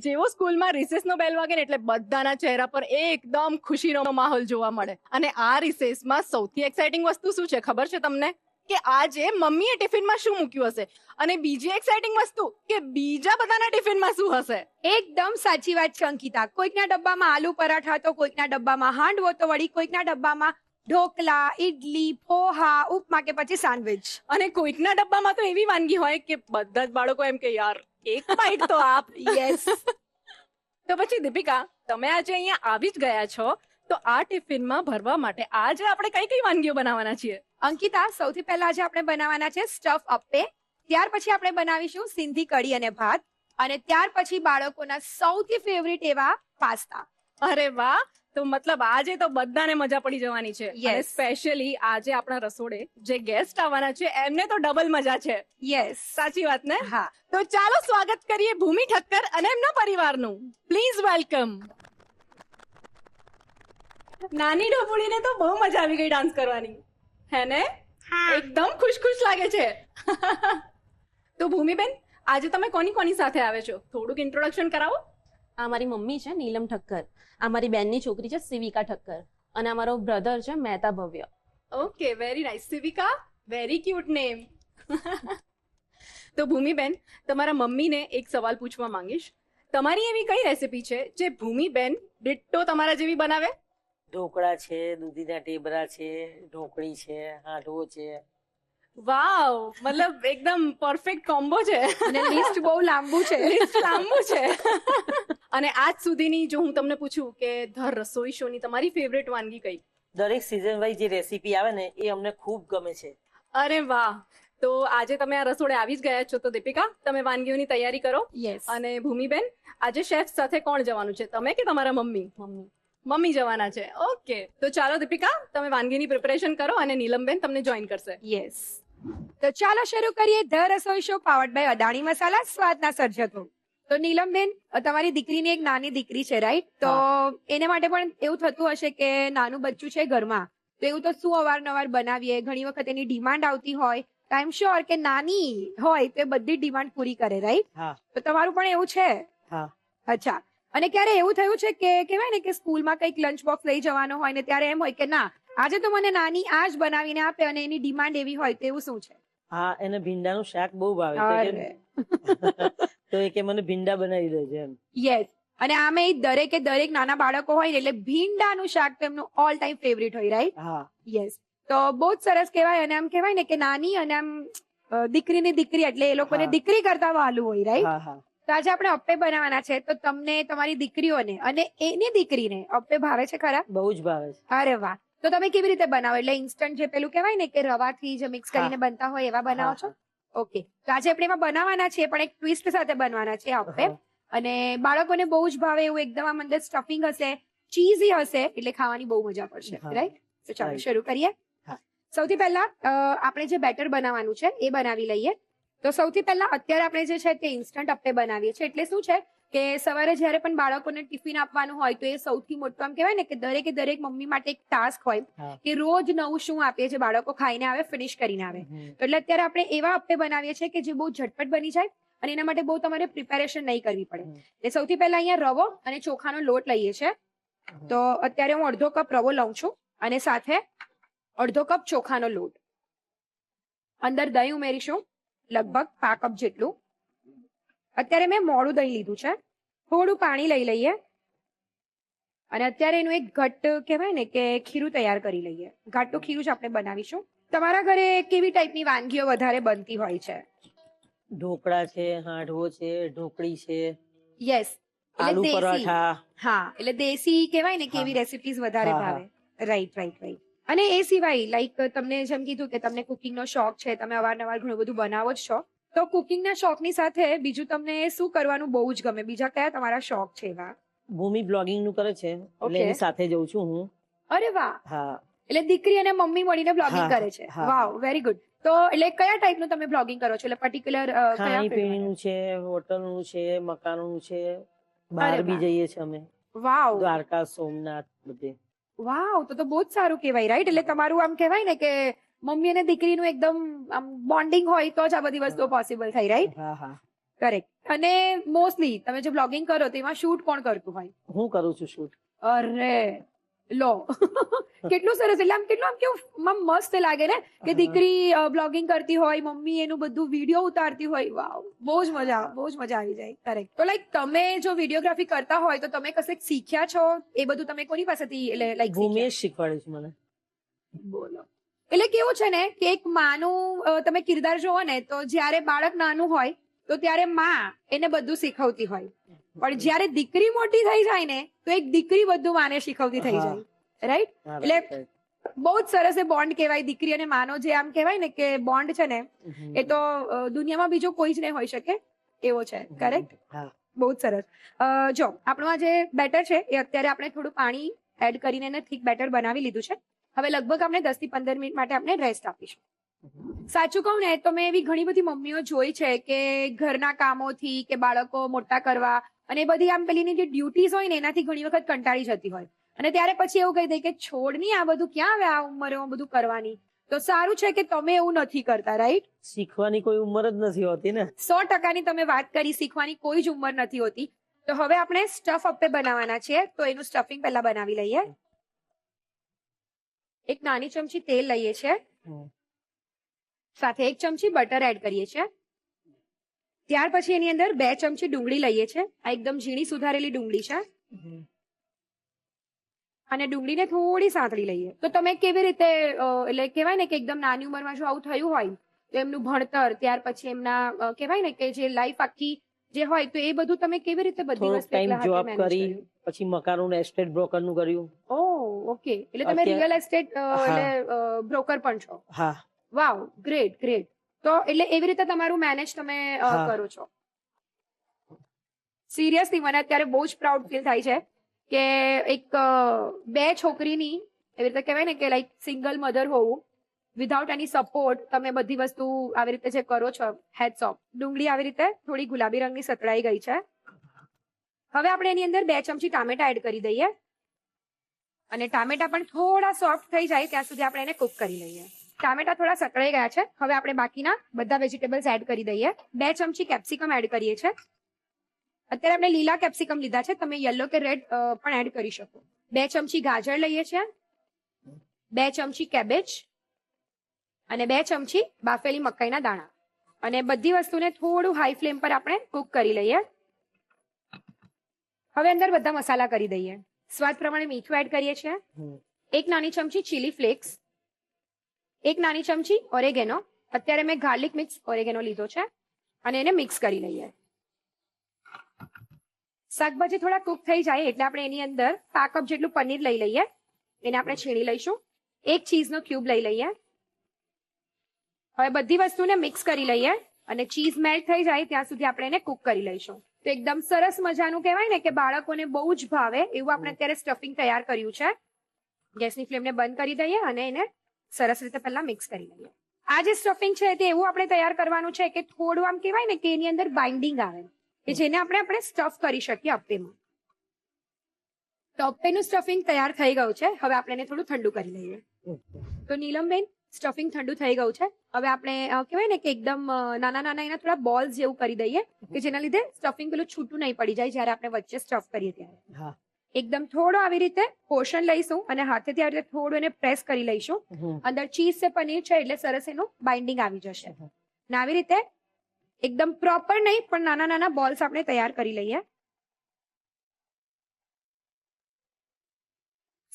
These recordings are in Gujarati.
જેવો સ્કૂલમાં રિસેસનો બેલ વાગે ને એટલે બધાના ચહેરા પર એકદમ ખુશીનો માહોલ જોવા મળે. અને આ રિસેસમાં સૌથી એક્સાઇટિંગ વસ્તુ શું છે ખબર છે તમને? કે આજે મમ્મીએ ટિફિનમાં શું મૂક્યું હશે. અને બીજી એક્સાઇટિંગ વસ્તુ કે બીજા બધાના ટિફિનમાં શું હશે. એકદમ સાચી વાત છે અંકિતા. કોઈકના ડબ્બામાં આલુ પરાઠા તો કોઈકના ડબ્બામાં હાંડવો તો વળી કોઈકના ડબ્બામાં ઢોકલા, ઇડલી, પોહા, ઉપમા કે પછી સેન્ડવિચ. અને કોઈકના ડબ્બામાં તો એવી વાનગી હોય કે બધા જ બાળકો એમ કે યાર એક બાઈટ તો આપ. યસ. તો પછી દીપિકા, તમે આજે અહીંયા આવી જ ગયા છો તો આ ટિફિનમાં ભરવા માટે આજે આપણે કઈ કઈ વાનગીઓ બનાવવાના છીએ? અંકિતા, સૌથી પહેલા આજે આપણે બનાવવાના છે સ્ટફ અપ્પે. ત્યાર પછી આપણે બનાવીશું સિંધી કઢી અને ભાત. અને ત્યાર પછી બાળકોના સૌથી ફેવરિટ એવા પાસ્તા. અરે વાહ! તો મતલબ આજે તો બધાને મજા પડી જવાની છે. Yes. અને સ્પેશિયલી આજે આપણા રસોડે જે ગેસ્ટ આવવાના છે એમને તો ડબલ મજા છે. યસ. સાચી વાત ને? હા. તો ચાલો સ્વાગત કરીએ ભૂમિ ઠક્કર અને એમના પરિવારનું. Please welcome. નાની ઢોપુડીને તો બહુ મજા આવી ગઈ ડાન્સ કરવાની, હે ને? એકદમ ખુશ ખુશ લાગે છે. તો ભૂમિબેન, આજે તમે કોની કોની સાથે આવે છો? થોડુંક ઇન્ટ્રોડક્શન કરાવો. આ મારી મમ્મી છે નીલમ ઠક્કર, આ મારી બેનની છોકરી છે સિવિકા ઠક્કર, અને અમારો બ્રધર છે Mehta Bhavya. Okay, very nice. Sivika, very cute name. તો ભૂમિબેન, તમારા મમ્મીને એક સવાલ પૂછવા માંગીશ. તમારી એવી કઈ રેસીપી છે જે ભૂમિબેન ડિટ્ટો તમારા જેવી બનાવે? ઢોકળા છે, દૂધીના ટેબરા છે, ઢોકળી છે, હાંડવો છે. વાવ, મતલબ એકદમ પરફેક્ટ કોમ્બો છે. અને લિસ્ટ બહુ લાંબુ છે. લિસ્ટ લાંબુ છે. અને આજ સુધીની જો હું તમને પૂછું કે ધ રસોઈ શો ની તમારી ફેવરેટ વાનગી કઈ? દરેક સિઝન વાઇઝ જે રેસીપી આવે ને એ અમને ખૂબ ગમે છે. અરે વાહ! તો આજે તમે આ રસોડે આવી જ ગયા છો તો દીપિકા, તમે વાનગીઓની તૈયારી કરો. યસ. અને ભૂમિબેન, આજે શેફ સાથે કોણ જવાનું છે, તમે કે તમારા મમ્મી? મમ્મી જવાના છે. ઓકે, તો ચાલો દીપિકા, તમે વાનગીની પ્રિપેરેશન કરો અને નીલમબેન તમને જોઈન કરશે. યસ. તો ચાલો શરૂ કરીએ ધ રસોઈ શો પાવર્ડ બાય અદાણી મસાલા, સ્વાદના સર્જકો. તો નીલમબેન, તમારી દીકરીની એક નાની દીકરી છે, રાઈટ? તો એને માટે પણ એવું થતું હશે કે નાનું બચ્ચું છે ઘરમાં, તો એવું તો શું અવારનવાર બનાવીએ, ઘણી વખત એની ડિમાન્ડ આવતી હોય. આઈ એમ શ્યોર કે નાની હોય તો એ બધી ડિમાન્ડ પૂરી કરે, રાઈટ? હા. તો તમારું પણ એવું છે? હા. અચ્છા. અને ક્યારે એવું થયું છે કે કહેવાય ને કે સ્કૂલમાં કંઈક લંચ બોક્સ લઈ જવાનો હોય ને ત્યારે એમ હોય કે ના, આજે તો મને નાની આ જ બનાવીને આપે, અને એની ડિમાન્ડ એવી હોય, તો એવું શું છે? હા, એને ભીંડાનું શાક બહુ ભાવે છે. તો એ કે મને ભીંડા બનાવી દેજો એમ. યસ. અને આમે દરેકે દરેક નાના બાળકો હોય ને એટલે ભીંડાનું શાક તો એમનું ઓલ ટાઈમ ફેવરિટ હોય, રાઈટ? હા. યસ. તો બહુ જ સરસ કહેવાય. અને આમ કહેવાય ને કે નાની અને આમ દીકરીની દીકરી એટલે એ લોકોને હા. દીકરી કરતા વહાલું હોય, રાઈટ? હા. હા. તો આજે આપણે અપ્પે બનાવવાના છે, તો તમને તમારી દીકરીઓને અને એની દીકરીને અપ્પે ભાવે છે ખરા? બહુ જ ભાવે છે. અરે વાહ! તો તમે કેવી રીતે બનાવો? એટલે ઇન્સ્ટન્ટ જે પેલું કહેવાય ને કે રવાથી જે મિક્સ કરીને બનતા હોય એવા બનાવો છો? ઓકે. તો આજે આપણે એમાં બનાવવાના છીએ, પણ એક ટ્વિસ્ટ સાથે બનવાના છે અપ્પે. અને બાળકોને બહુ જ ભાવે એવું એકદમ આમ અંદર સ્ટફિંગ હશે, ચીઝી હશે, એટલે ખાવાની બહુ મજા પડશે, રાઈટ? તો ચાલો શરૂ કરીએ. સૌથી પહેલા આપણે જે બેટર બનાવવાનું છે એ બનાવી લઈએ. તો સૌથી પહેલા અત્યારે આપણે જે છે તે ઇન્સ્ટન્ટ અપ્પે બનાવીએ છીએ. એટલે શું છે કે સવારે જ્યારે પણ બાળકોને ટિફિન આપવાનું હોય તો એ સૌથી મોટું આમ કહેવાય ને કે દરેકે દરેક મમ્મી માટે એક ટાસ્ક હોય કે રોજ નવું શું આપીએ જે બાળકો ખાઈને આવે, ફિનિશ કરીને આવે. તો એટલે અત્યારે આપણે એવા અપ્પે બનાવીએ છીએ કે જે બહુ ઝટપટ બની જાય અને એના માટે બહુ તમારે પ્રિપેરેશન નહીં કરવી પડે. એટલે સૌથી પહેલા અહીંયા રવો અને ચોખાનો લોટ લઈએ છીએ. તો અત્યારે હું અડધો કપ રવો લઉં છું અને સાથે અડધો કપ ચોખાનો લોટ. અંદર દહીં ઉમેરીશું, લગભગ 5 કપ જેટલું. અત્યારે મેં મોડું દહીં લીધું છે. થોડું પાણી લઈ લઈએ અને અત્યારે એનું એક ઘટ્ટ કહેવાય ને કે ખીરું તૈયાર કરી લઈએ. ઘાટું ખીરું જ આપણે બનાવીશું. તમારા ઘરે કેવી ટાઈપની વાનગીઓ વધારે બનતી હોય છે? ઢોકળા છે, હાંડવો છે, ઢોકળી છે. યસ. આલુ પરાઠા. હા, એટલે દેશી કહેવાય ને કેવી રેસિપીઝ વધારે ભાવે. રાઈટ. અને એ સિવાય લાઈક તમને જેમ કીધું કે તમને કુકિંગનો શોખ છે, તમે અવારનવાર ઘણું બધું બનાવો જ છો, તો કુકિંગના શોખની સાથે બીજું તમને શું કરવાનું બહુ જ ગમે? બીજા કયા તમારા શોખ છે એવા? ભૂમિ બ્લોગિંગ નું કરે છે એટલે એની સાથે જઉં છું હું. અરે વાહ! હા. એટલે દીકરી અને મમ્મી મળીને બ્લોગિંગ કરે છે. હા. વાવ, વેરી ગુડ. તો એટલે કયા ટાઈપનું તમે બ્લોગિંગ કરો છો? એટલે પર્ટિક્યુલર ખાણીપીણીનું છે, હોટલનું છે, મકાનનું છે, બહાર બી જઈએ છીએ અમે. વાવ. દ્વારકા, સોમનાથ બધે. વાવ, તો બહુ જ સારું કહેવાય, રાઈટ? એટલે તમારું આમ કહેવાય ને કે મમ્મી અને દીકરીનું એકદમ આમ બોન્ડિંગ હોય તો જ આ બધી વસ્તુઓ પોસિબલ થાય, રાઈટ? હા. કરેક્ટ. અને મોસ્ટલી તમે જે બ્લોગિંગ કરો તેમાં શૂટ કોણ કરતું હોય? હું કરું છું શૂટ. અરે લો કેટલું સરસ. એટલે આમ કેટલું આમ કેવું આમ મસ્ત લાગે ને કે હા. દીકરી બ્લોગિંગ કરતી હોય, મમ્મી એનું બધું વિડીયો ઉતારતી હોય. વાવ, બહુ જ મજા આવી જાય. કરેક્ટ. તો લાઈક તમે જો વિડીયોગ્રાફી કરતા હોય તો તમે કશેક શીખ્યા છો? એ બધું તમે કોની પાસેથી લાઈક ભૂમિએ જ શીખવાડ્યું છે મને. બોલો. એટલે કેવું છે ને કે એક માનું તમે કિરદાર જોવો ને તો જ્યારે બાળક નાનું હોય તો ત્યારે માં એને બધું શીખવતી હોય, પણ જ્યારે દીકરી મોટી થઈ જાય ને તો એક દીકરી બધું માને શીખવતી થઈ જાય. રાઈટ? હા, એટલે right. બહુ જ સરસ એ બોન્ડ કહેવાય દીકરી અને માનો, જે આમ કહેવાય ને કે બોન્ડ છે ને એ તો દુનિયામાં બીજો કોઈ જ નહીં હોઈ શકે એવો છે. કરેક્ટ? હા. બહુ જ સરસ. જો આપણું આ જે બેટર છે એ અત્યારે આપણે થોડું પાણી એડ કરીને એને થીક બેટર બનાવી લીધું છે. હવે લગભગ આપણે 10 થી 15 મિનિટ માટે આપણે રેસ્ટ આપીશું. સાચું કહું ને તો મેં એવી ઘણી બધી મમ્મીઓ જોઈ છે કે ઘરના કામોથી કે બાળકો મોટા કરવા અને એ બધી આમ પેલીની જે ડ્યુટીઝ હોય ને એનાથી ઘણી વખત કંટાળી જતી હોય અને ત્યારે પછી એવું કહી દે કે છોડ ની, આ બધું ક્યાં આવે આ ઉંમરે બધું કરવાની. તો સારું છે કે તમે એવું નથી કરતા. રાઈટ? શીખવાની કોઈ ઉંમર જ નથી હોતી ને. 100% તમે વાત કરી, શીખવાની કોઈ જ ઉંમર નથી હોતી. તો હવે આપણે સ્ટફ અપ્પે બનાવવાના છીએ, તો એનું સ્ટફિંગ પહેલા બનાવી લઈએ. એક નાની ચમચી તેલ લઈએ છીએ, સાથે 1 ચમચી બટર એડ કરીએ છીએ. ત્યાર પછી એની અંદર 2 ચમચી ડુંગળી લઈએ છીએ. આ એકદમ ઝીણી સુધારેલી ડુંગળી છે અને ડુંગળીને થોડી સાંતળી લઈએ. તો તમે કેવી રીતે એટલે કહેવાય ને કે એકદમ નાની ઉંમરમાં જો આવું થયું હોય તો એમનું ભણતર, ત્યાર પછી એમના કહેવાય ને કે જે લાઈફ આખી જે હોય તો એ બધું તમે કેવી રીતે બધી થોડોક વસ્તુ ટાઈમ એકલા હાથે જોબ manage કરી, કર્યું? પછી મકાનનું એસ્ટેટ બ્રોકર નું કર્યું. ઓહ, ઓકે. એટલે તમે અત્યારે- રિયલ એસ્ટેટ એટલે બ્રોકર પણ છો? હા. વાવ, ગ્રેટ ગ્રેટ. તો એટલે એવી રીતે તમારું મેનેજ તમે હા. કરો છો? સિરિયસલી મને અત્યારે બહુ જ પ્રાઉડ ફીલ થાય છે કે એક 2 છોકરીની એવી રીતે કહેવાય ને કે લાઈક સિંગલ મધર હોવું, વિધાઉટ એની સપોર્ટ તમે બધી વસ્તુ આવી રીતે જે કરો છો. Heads of. ડુંગળી આવી રીતે થોડી ગુલાબી રંગની સતળાઈ ગઈ છે. હવે આપણે એની અંદર 2 ચમચી ટામેટા એડ કરી દઈએ અને ટામેટા પણ થોડા સોફ્ટ થઈ જાય ત્યાં સુધી આપણે એને કુક કરી લઈએ. ટામેટા થોડા સતળાઈ ગયા છે. હવે આપણે બાકીના બધા વેજીટેબલ્સ એડ કરી દઈએ. 2 ચમચી કેપ્સિકમ એડ કરીએ છીએ. અત્યારે આપણે લીલા કેપ્સિકમ લીધા છે, તમે યલો કે રેડ પણ એડ કરી શકો. 2 ચમચી ગાજર લઈએ છીએ, 2 ચમચી કેબેજ અને 2 ચમચી બાફેલી મકાઈના દાણા. અને બધી વસ્તુને થોડું હાઈ ફ્લેમ પર આપણે કુક કરી લઈએ. હવે અંદર બધા મસાલા કરી દઈએ. સ્વાદ પ્રમાણે મીઠું એડ કરીએ છીએ, 1 નાની ચમચી ચીલી ફ્લેક્સ, 1 નાની ચમચી ઓરેગેનો. અત્યારે મેં ગાર્લિક મિક્સ ઓરેગેનો લીધો છે અને એને મિક્સ કરી લઈએ. શાકભાજી થોડા કુક થઈ જાય એટલે આપણે એની અંદર 5 કપ જેટલું પનીર લઈ લઈએ. એને આપણે છીણી લઈશું. 1 ચીઝનો ક્યુબ લઈ લઈએ. હવે બધી વસ્તુને મિક્સ કરી લઈએ અને ચીઝ મેલ્ટ થઈ જાય ત્યાં સુધી આપણે એને કુક કરી લઈશું. તો એકદમ સરસ મજાનું કહેવાય ને કે બાળકોને બહુ જ ભાવે એવું આપણે અત્યારે સ્ટફિંગ તૈયાર કર્યું છે. ગેસની ફ્લેમને બંધ કરી દઈએ અને એને સરસ રીતે પહેલા મિક્સ કરી લઈએ. આ જે સ્ટફિંગ છે તે એવું આપણે તૈયાર કરવાનું છે કે થોડું આમ કહેવાય ને કે એની અંદર બાઇન્ડિંગ આવે કે જેને આપણે સ્ટફ કરી શકીએ અપ્પેમાં. તો અપ્પેનું સ્ટફિંગ તૈયાર થઈ ગયું છે. હવે આપણે એને થોડું ઠંડુ કરી લઈએ. તો નીલમબેન, સ્ટફિંગ ઠંડુ થઈ ગયું છે. હવે આપણે કહેવાય ને કે એકદમ નાના નાના એના થોડા બોલ્સ જેવું કરી દઈએ કે જેના લીધે સ્ટફિંગ પેલું છૂટું નહીં પડી જાય જ્યારે આપણે વચ્ચે સ્ટફ કરીએ ત્યારે. હા. એકદમ થોડો આવી રીતે પોર્શન લઈશું અને હાથેથી આવી રીતે થોડું એને પ્રેસ કરી લઈશું. અંદર ચીઝ છે, પનીર છે એટલે સરસ એનું બાઇન્ડિંગ આવી જશે. ને આવી રીતે એકદમ પ્રોપર નહીં પણ નાના નાના બોલ્સ આપણે તૈયાર કરી લઈએ.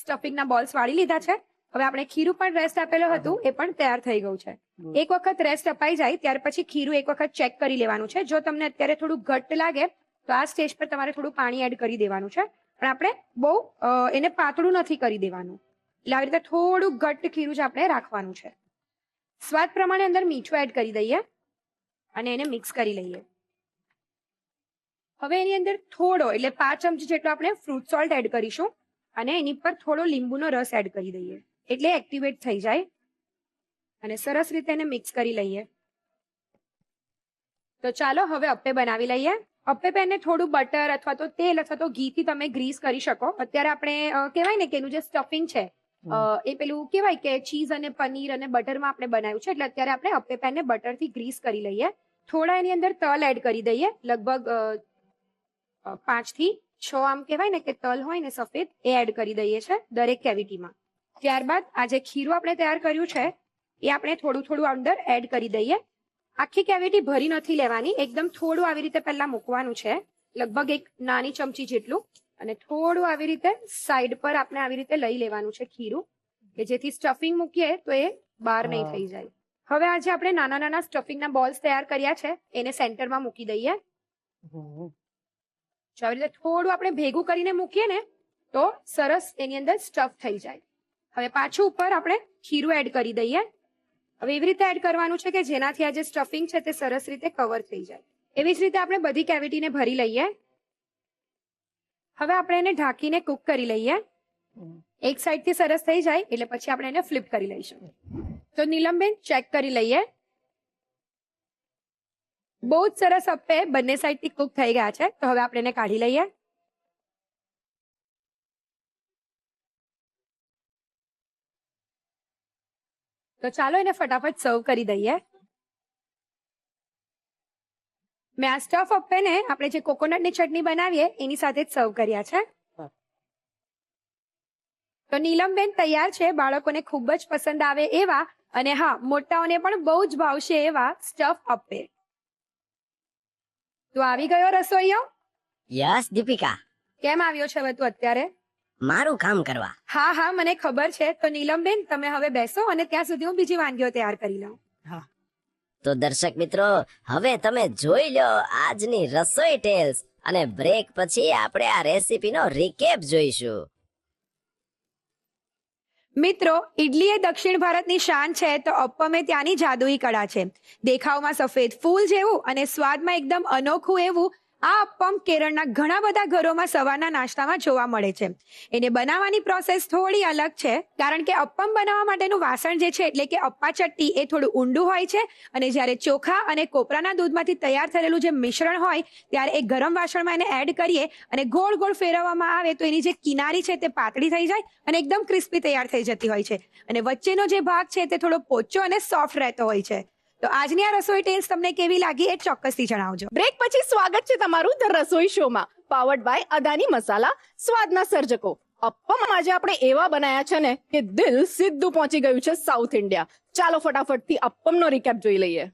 સ્ટફિંગના બોલ્સ વાળી લીધા છે. હવે આપણે ખીરું પણ રેસ્ટ આપેલું હતું એ પણ તૈયાર થઈ ગયું છે. એક વખત રેસ્ટ અપાઈ જાય ત્યાર પછી ખીરું એક વખત ચેક કરી લેવાનું છે. જો તમને અત્યારે થોડું ઘટ્ટ લાગે તો આ સ્ટેજ પર તમારે થોડું પાણી એડ કરી દેવાનું છે, પણ આપણે બહુ એને પાતળું નથી કરી દેવાનું. એટલે આવી રીતે થોડું ઘટ્ટ ખીરું જ આપણે રાખવાનું છે. સ્વાદ પ્રમાણે અંદર મીઠું એડ કરી દઈએ અને એને મિક્સ કરી લઈએ. હવે એની અંદર થોડો એટલે 5 ચમચી જેટલો આપણે ફ્રૂટ સોલ્ટ એડ કરીશું અને એની પર થોડો લીંબુનો રસ એડ કરી દઈએ એટલે એક્ટિવેટ થઈ જાય અને સરસ રીતે એને મિક્સ કરી લઈએ. તો ચાલો હવે અપ્પે બનાવી લઈએ. અપ્પે પેનને થોડું બટર અથવા તો તેલ અથવા તો ઘીથી તમે ગ્રીસ કરી શકો. અત્યારે આપણે કહેવાય ને કે એનું જે સ્ટફિંગ છે એ પેલું કહેવાય કે ચીઝ અને પનીર અને બટરમાં આપણે બનાવ્યું છે એટલે અત્યારે આપણે અપ્પે પેનને બટરથી ગ્રીસ કરી લઈએ થોડા એની અંદર તલ એડ કરી દઈએ, લગભગ 5 થી 6 આમ કહેવાય ને કે તલ હોય ને સફેદ, એ એડ કરી દઈએ છે દરેક કેવિટીમાં. ત્યારબાદ આ જે ખીરું આપણે તૈયાર કર્યું છે એ આપણે થોડું થોડું અંદર એડ કરી દઈએ. આખી કેવિટી ભરી નથી લેવાની, એકદમ થોડું આવી રીતે પહેલા મૂકવાનું છે, લગભગ એક નાની ચમચી જેટલું, અને થોડું આવી રીતે સાઈડ પર આપણે આવી રીતે લઈ લેવાનું છે ખીરું, કે જેથી સ્ટફિંગ મૂકીએ તો એ બહાર નહીં થઈ જાય. હવે આજે આપણે નાના નાના સ્ટફિંગના બોલ્સ તૈયાર કર્યા છે એને સેન્ટરમાં મૂકી દઈએ. જો આવી રીતે થોડું આપણે ભેગું કરીને મૂકીએ ને તો સરસ એની અંદર સ્ટફ થઈ જાય. હવે પાછું ઉપર આપણે ખીરું એડ કરી દઈએ. હવે એવી રીતે એડ કરવાનું છે કે જેનાથી આ જે સ્ટફિંગ છે તે સરસ રીતે કવર થઈ જાય. એવી જ રીતે આપણે બધી કેવિટીને ભરી લઈએ. હવે આપણે એને ઢાંકીને કુક કરી લઈએ. એક સાઈડ થી સરસ થઈ જાય એટલે પછી આપણે એને ફ્લિપ કરી લઈશું. તો નીલમબેન ચેક કરી લઈએ. બહુ જ સરસ અપ્પે બંને સાઈડ થી કુક થઈ ગયા છે. તો હવે આપણે એને કાઢી લઈએ. તો ચાલો એને ફટાફટ સર્વ કરી દઈએ. મેં આ સ્ટફ અપ્પે ને આપણે જે કોકોનટની ચટણી બનાવીએ એની સાથે જ સર્વ કર્યા છે. તો નીલમબેન તૈયાર છે બાળકોને ખૂબ જ પસંદ આવે એવા, અને હા મોટાઓને પણ બહુ જ ભાવશે એવા સ્ટફ અપ્પે. તું આવી ગયો રસોઈયો? યસ દીપિકા, કેમ આવ્યો છે હવે તું અત્યારે? મારું કામ કરવા. હા હા મને ખબર છે. તો નીલમબેન તમે હવે બેસો અને ત્યાં સુધી હું બીજી વાનગીઓ તૈયાર કરી લઉં. તો દર્શક મિત્રો, હવે તમે જોઈ લો આજની રસોઈ ટેલ્સ, અને બ્રેક પછી આપણે આ રેસીપીનો રીકેપ જોઈશું. મિત્રો, ઈડલી એ દક્ષિણ ભારતની શાન છે, તો અપ્પમ એ ત્યાંની જાદુઈ કળા છે. દેખાવમાં સફેદ ફૂલ જેવું અને સ્વાદમાં એકદમ અનોખું એવું આ અપ્પમ કેરળના ઘણા બધા ઘરોમાં સવારના નાસ્તામાં જોવા મળે છે. એને બનાવવાની પ્રોસેસ થોડી અલગ છે, કારણ કે અપ્પમ બનાવવા માટેનું વાસણ જે છે એટલે કે અપ્પા ચટ્ટી એ થોડું ઊંડું હોય છે, અને જ્યારે ચોખા અને કોપરાના દૂધમાંથી તૈયાર થયેલું જે મિશ્રણ હોય ત્યારે એ ગરમ વાસણમાં એને એડ કરીએ અને ગોળ ગોળ ફેરવવામાં આવે તો એની જે કિનારી છે તે પાતળી થઈ જાય અને એકદમ ક્રિસ્પી તૈયાર થઈ જતી હોય છે, અને વચ્ચેનો જે ભાગ છે તે થોડો પોચો અને સોફ્ટ રહેતો હોય છે. તો આજની આ રસોઈ ટેલ્સ તમને કેવી લાગી એ ચોક્કસથી જણાવજો. બ્રેક પછી સ્વાગત છે તમારું ધ રસોઈ શોમાં, પાવર્ડ બાય અદાની મસાલા, સ્વાદના સર્જકો. અપ્પમ આજે આપણે એવા બનાયા છે ને કે દિલ સીધું પહોંચી ગયું છે સાઉથ ઇન્ડિયા. ચાલો ફટાફટથી અપ્પમનો રિકેપ જોઈ લઈએ.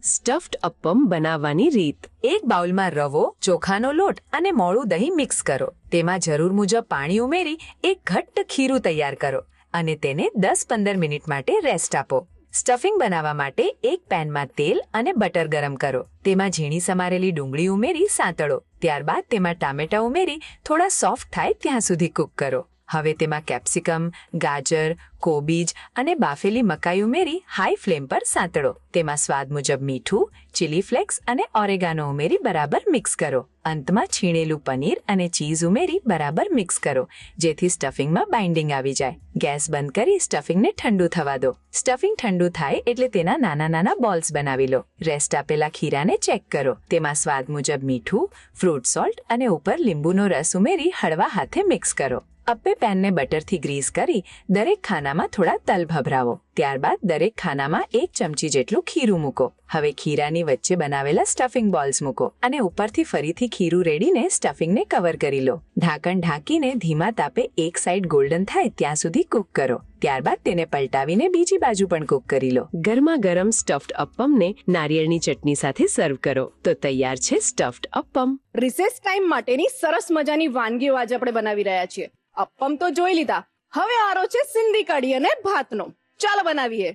સ્ટફ્ડ અપ્પમ બનાવવાની રીત. એક બાઉલમાં રવો, ચોખાનો લોટ અને મોળું દહીં મિક્સ કરો. તેમાં જરૂર મુજબ પાણી ઉમેરી એક ઘટ્ટ ખીરું તૈયાર કરો અને તેને 10-15 મિનિટ માટે રેસ્ટ આપો. સ્ટફિંગ બનાવવા માટે એક પેનમાં તેલ અને બટર ગરમ કરો. તેમાં ઝીણી સમારેલી ડુંગળી ઉમેરી સાંતળો. ત્યારબાદ તેમાં ટામેટા ઉમેરી થોડા સોફ્ટ થાય ત્યાં સુધી કૂક કરો. હવે તેમાં કેપ્સિકમ, ગાજર, કોબીજ અને બાફેલી મકાઈ ઉમેરી હાઈ ફ્લેમ પર સાંતળો. તેમાં સ્વાદ મુજબ મીઠું, ચીલી ફ્લેક્સ અને ઓરેગાનો ઉમેરી બરાબર મિક્સ કરો. અંતમાં છીણેલું પનીર અને ચીઝ ઉમેરી બરાબર મિક્સ કરો, જેથી સ્ટફિંગમાં બાઇન્ડિંગ આવી જાય. ગેસ બંધ કરી સ્ટફિંગને ઠંડુ થવા દો. સ્ટફિંગ ઠંડુ થાય એટલે તેના નાના નાના બોલ્સ બનાવી લો. રેસ્ટ આપેલા ખીરાને ચેક કરો. તેમાં સ્વાદ મુજબ મીઠું, ફ્રૂટ સોલ્ટ અને ઉપર લીંબુનો રસ ઉમેરી હળવા હાથે મિક્સ કરો. અપ્પે પેનને બટરથી ગ્રીસ કરી દરેક ખાનામાં થોડા તલ ભભરાવો. ત્યારબાદ દરેક ખાનામાં 1 ચમચી જેટલું ખીરું મૂકો. હવે ખીરાની વચ્ચે બનાવેલા સ્ટફિંગ બોલ્સ મૂકો અને ઉપરથી ફરીથી ખીરું રેડીને સ્ટફિંગને કવર કરી લો. ઢાંકણ ઢાંકીને ધીમા તાપે એક સાઈડ ગોલ્ડન થાય ત્યાં સુધી કૂક કરો. ત્યારબાદ તેને પલટાવીને બીજી બાજુ પણ કૂક કરી લો. ગરમા ગરમ સ્ટફ્ડ અપ્પમને નારિયેળની ચટણી સાથે સર્વ કરો તો તૈયાર છે સ્ટફ્ડ અપ્પમ. રિસેસ ટાઈમ માટેની સરસ મજાની વાનગીઓ આજે આપણે બનાવી રહ્યા છીએ. અપ્પમ તો જોઈ લીધા, હવે આરો છે સિંધી કઢી અને ભાતનો. ચાલો બનાવીએ.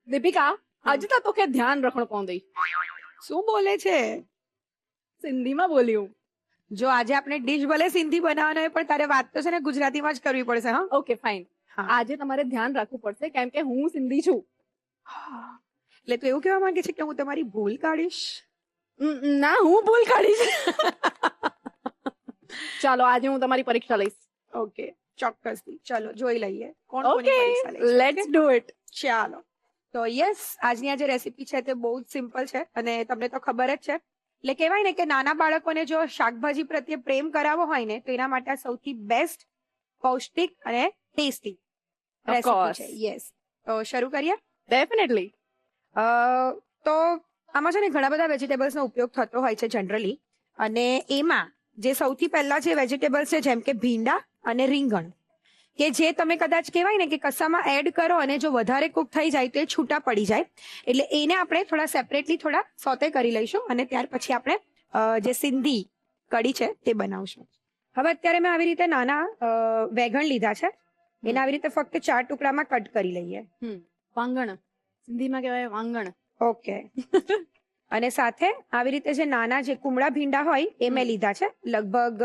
દીપિકા, આજે તો કે ધ્યાન રખણ પौंदी. શું બોલે છે? સિંધીમાં બોલ્યું. જો આજે આપણે ડીશ ભલે સિંધી બનાવવાનો હોય પણ તારે વાત તો છે ને ગુજરાતીમાં જ કરવી પડશે. હા, ઓકે ફાઇન. હા. આજે તમારે ધ્યાન રાખવું પડશે કેમ કે હું સિંધી છું. એટલે તું એવું કહેવા માંગે છે કે હું તમારી ભૂલ કાઢીશ? ના, હું ભૂલ કાઢીશ. ચાલો આજે હું તમારી પરીક્ષા લઈશ. ઓકે, ચોક્કસથી. ચલો જોઈ લઈએ કોણ કોની ઓકે, પરીક્ષા લે છે. Let's do it. ચાલો. તો યસ, આજની આ જે રેસીપી છે તે બહુ જ સિમ્પલ છે અને તમને તો ખબર જ છે. એટલે કહેવાય ને કે નાના બાળકોને જો શાકભાજી પ્રત્યે પ્રેમ કરાવવો હોય ને તો એના માટે આ સૌથી બેસ્ટ પૌષ્ટિક અને ટેસ્ટી Of રેસીપી course. છે. યસ, તો શરૂ કરીએ. ડેફિનેટલી. તો આમાં છે ને ઘણા બધા વેજીટેબલ્સનો ઉપયોગ થતો હોય છે જનરલી, અને એમાં જે સૌથી પહેલા જે વેજીટેબલ્સ છે જેમ કે ભીંડા અને રીંગણ, કે જે તમે કદાચ કહેવાય ને કે કશામાં એડ કરો અને જો વધારે કુક થઈ જાય તો એ છૂટા પડી જાય, એટલે એને આપણે થોડા સેપરેટલી થોડા સોતે કરી લઈશું અને ત્યાર પછી આપણે જે સિંધી કઢી છે તે બનાવશું. હવે અત્યારે મેં આવી રીતે નાના વેગણ લીધા છે, એને આવી રીતે ફક્ત 4 ટુકડામાં કટ કરી લઈએ. વાંગણ, સિંધીમાં કહેવાય વાંગણ. ઓકે. અને સાથે આવી રીતે જે નાના જે કુમળા ભીંડા હોય એ મેં લીધા છે, લગભગ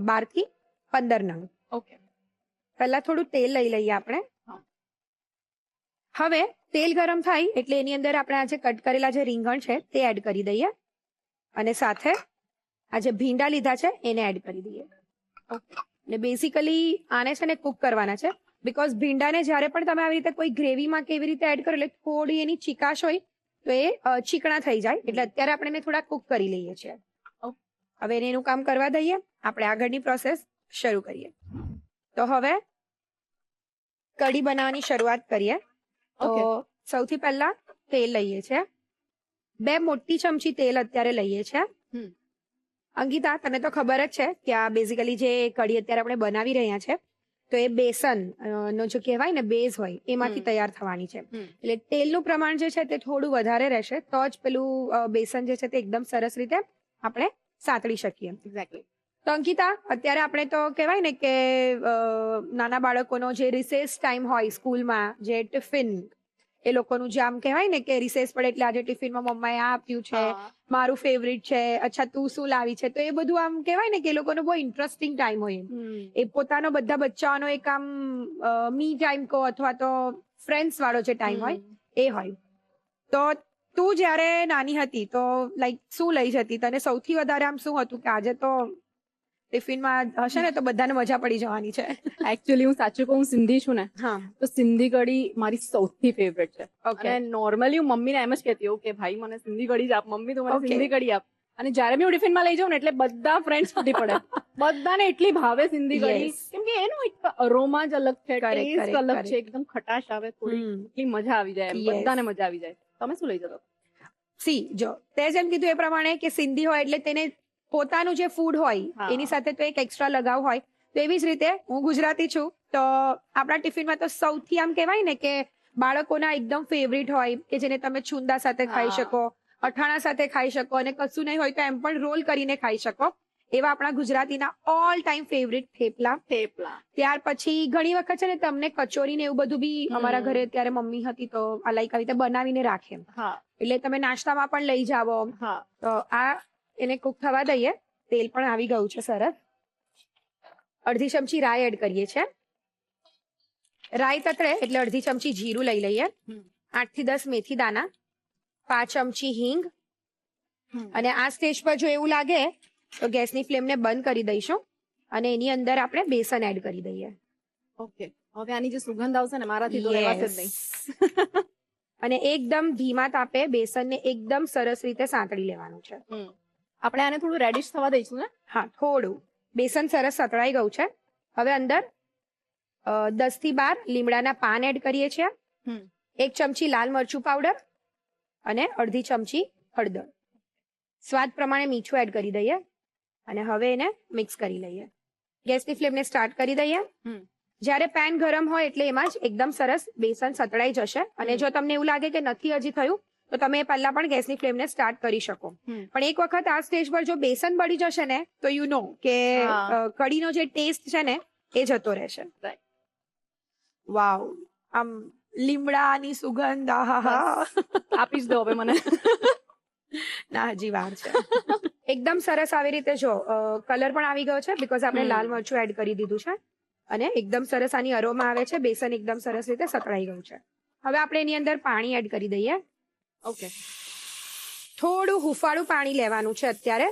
12 થી 15 નંગ. ઓકે. પહેલા થોડું તેલ લઈ લઈએ આપણે. હા. હવે તેલ ગરમ થાય એટલે એની અંદર આપણે આ જે કટ કરેલા જે રીંગણ છે તે એડ કરી દઈએ, અને સાથે આ જે ભીંડા લીધા છે એને એડ કરી દઈએ. અને બેઝિકલી આને છે ને કુક કરવાના છે, બીકોઝ ભીંડાને જ્યારે પણ તમે આવી રીતે કોઈ ગ્રેવીમાં કેવી રીતે એડ કરો એટલે થોડી એની ચીકાશ હોય તો એ ચીકણા થઈ જાય, એટલે અત્યારે આપણે એને થોડા કુક કરી લઈએ છીએ. હવે એને એનું કામ કરવા દઈએ, આપણે આગળની પ્રોસેસ શરૂ કરીએ. તો હવે કઢી બનાવવાની શરૂઆત કરીએ. તો સૌથી પહેલા તેલ લઈએ છીએ, 2 મોટી ચમચી તેલ અત્યારે લઈએ છીએ. અંકિતા, તને તો ખબર જ છે કે આ બેઝિકલી જે કઢી અત્યારે આપણે બનાવી રહ્યા છે તો એ બેસન નો જે કહેવાય ને બેઝ હોય એમાંથી તૈયાર થવાની છે, એટલે તેલનું પ્રમાણ જે છે તે થોડું વધારે રહેશે તો જ પેલું બેસન જે છે તે એકદમ સરસ રીતે આપણે સાતળી શકીએ. એક્ઝેક્ટલી. તો અંકિતા, અત્યારે આપણે તો કહેવાય ને કે નાના બાળકોનો જે રિસેસ ટાઈમ હોય સ્કૂલમાં, જે ટિફિન એ લોકોનું જે આમ કહેવાય ને કે રિસેસ પડે એટલે આજે ટિફિનમાં મમ્માએ આ આપ્યું છે, મારું ફેવરિટ છે, અચ્છા તું શું લાવી છે, તો એ બધું આમ કહેવાય ને કે એ લોકોનો બહુ ઇન્ટરેસ્ટિંગ ટાઈમ હોય. એ પોતાનો બધા બચ્ચાઓનો એક આમ મી ટાઈમ કહો અથવા તો ફ્રેન્ડ્સ વાળો જે ટાઈમ હોય એ હોય. તો તું જ્યારે નાની હતી તો લાઈક શું લઈ જતી, તને સૌથી વધારે આમ શું હતું કે આજે તો ટિફિનમાં હશે ને તો બધાને મજા પડી જવાની છે? એકચ્યુઅલી હું સાચું કહું, સિંધી છું ને, હા. તો સિંધી કઢી મારી સૌથી ફેવરેટ છે. Okay. અને નોર્મલી હું મમ્મીને એમ જ કહેતી હોઉં કે ભાઈ મને સિંધી કઢી જ આપ, મમ્મી તું મને Okay. સિંધી કઢી આપ. અને જ્યારે બી હું ટિફિનમાં લઈ જાઉં ને એટલે બધા ફ્રેન્ડ્સ ફૂટી પડે, બધાને એટલી ભાવે સિંધી કઢી, Yes. કેમ કે એનો એક અરોમા જ અલગ છે, Correct, ટેસ્ટ correct, અલગ correct. છે, એકદમ ખટાશ આવે થોડી, એટલી મજા આવી જાય, Yes. બધાને મજા આવી જાય. તમે શું લઈ જતો? સી જો તે જેમ કીધું એ પ્રમાણે કે સિંધી હોય એટલે તેને પોતાનું જે ફૂડ હોય હા. એની સાથે તો એક એક્સ્ટ્રા લગાવ હોય, તો એવી જ રીતે હું ગુજરાતી છું તો આપણા ટિફિનમાં તો સૌથી આમ કહેવાય ને કે બાળકોના એકદમ ફેવરિટ હોય કે જેને તમે છુંદા સાથે ખાઈ હા. શકો, અઠાણા સાથે ખાઈ શકો, અને કશું નહીં હોય તો એમ પણ રોલ કરીને ખાઈ શકો, એવા આપણા ગુજરાતીના all time favourite thepla. Thepla. ત્યાર પછી ઘણી વખત છે ને તમને કચોરી ને એવું બધું બી અમારા ઘરે ત્યારે મમ્મી હતી તો આ લાઈક આવી રીતે બનાવીને રાખે, હા એટલે તમે નાસ્તામાં પણ લઈ જાવો. હા. તો આ એને કુક થવા દઈએ. તેલ પણ આવી ગયું છે સરસ. અડધી ચમચી રાઈ એડ કરીએ છીએ. રાઈ તતડે એટલે અડધી ચમચી જીરું લઈ લઈએ, 8 થી 10 મેથી દાણા, 5 ચમચી હિંગ, અને આ સ્ટેજ પર જો એવું લાગે તો ગેસની ફ્લેમને બંધ કરી દઈશું અને એની અંદર આપણે બેસન એડ કરી દઈએ. ઓકે. હવે આની જે સુગંધ આવશે ને મારાથી તો રહેવાશે જ નહીં. અને એકદમ ધીમા તાપે બેસનને એકદમ સરસ રીતે સાંતળી લેવાનું છે. આપણે આને થોડું રેડિશ થવા દઈશું ને? હા, થોડું. બેસન સરસ સતળાઈ ગયું છે. હવે અંદર 10 થી 12 લીમડાના પાન એડ કરીએ છીએ, 1 ચમચી લાલ મરચું પાવડર અને અડધી ચમચી હળદર. સ્વાદ પ્રમાણે મીઠું એડ કરી દઈએ અને હવે એને મિક્સ કરી લઈએ. ગેસની ફ્લેમને સ્ટાર્ટ કરી દઈએ. જ્યારે પેન ગરમ હોય એટલે એમાં જ એકદમ સરસ બેસન સતળાઈ જશે, અને જો તમને એવું લાગે કે નથી હજી થયું તો તમે પહેલા પણ ગેસની ફ્લેમને સ્ટાર્ટ કરી શકો. પણ એક વખત આ સ્ટેજ પર જો બેસન બળી જશે ને તો યુ નો કે કઢીનો જે ટેસ્ટ છે ને એ જતો રહેશે. વાવ, આમ લીમડાની સુગંધ, આહાહા. આપી જ દો હવે મને. ના, હજી વાર છે. એકદમ સરસ આવી રીતે જો કલર પણ આવી ગયો છે બીકોઝ આપણે લાલ મરચું એડ કરી દીધું છે, અને એકદમ સરસ આની અરોમા આવે છે. બેસન એકદમ સરસ રીતે સતળાઈ ગયું છે. હવે આપણે એની અંદર પાણી એડ કરી દઈએ. ઓકે. થોડું હુંફાળું પાણી લેવાનું છે અત્યારે,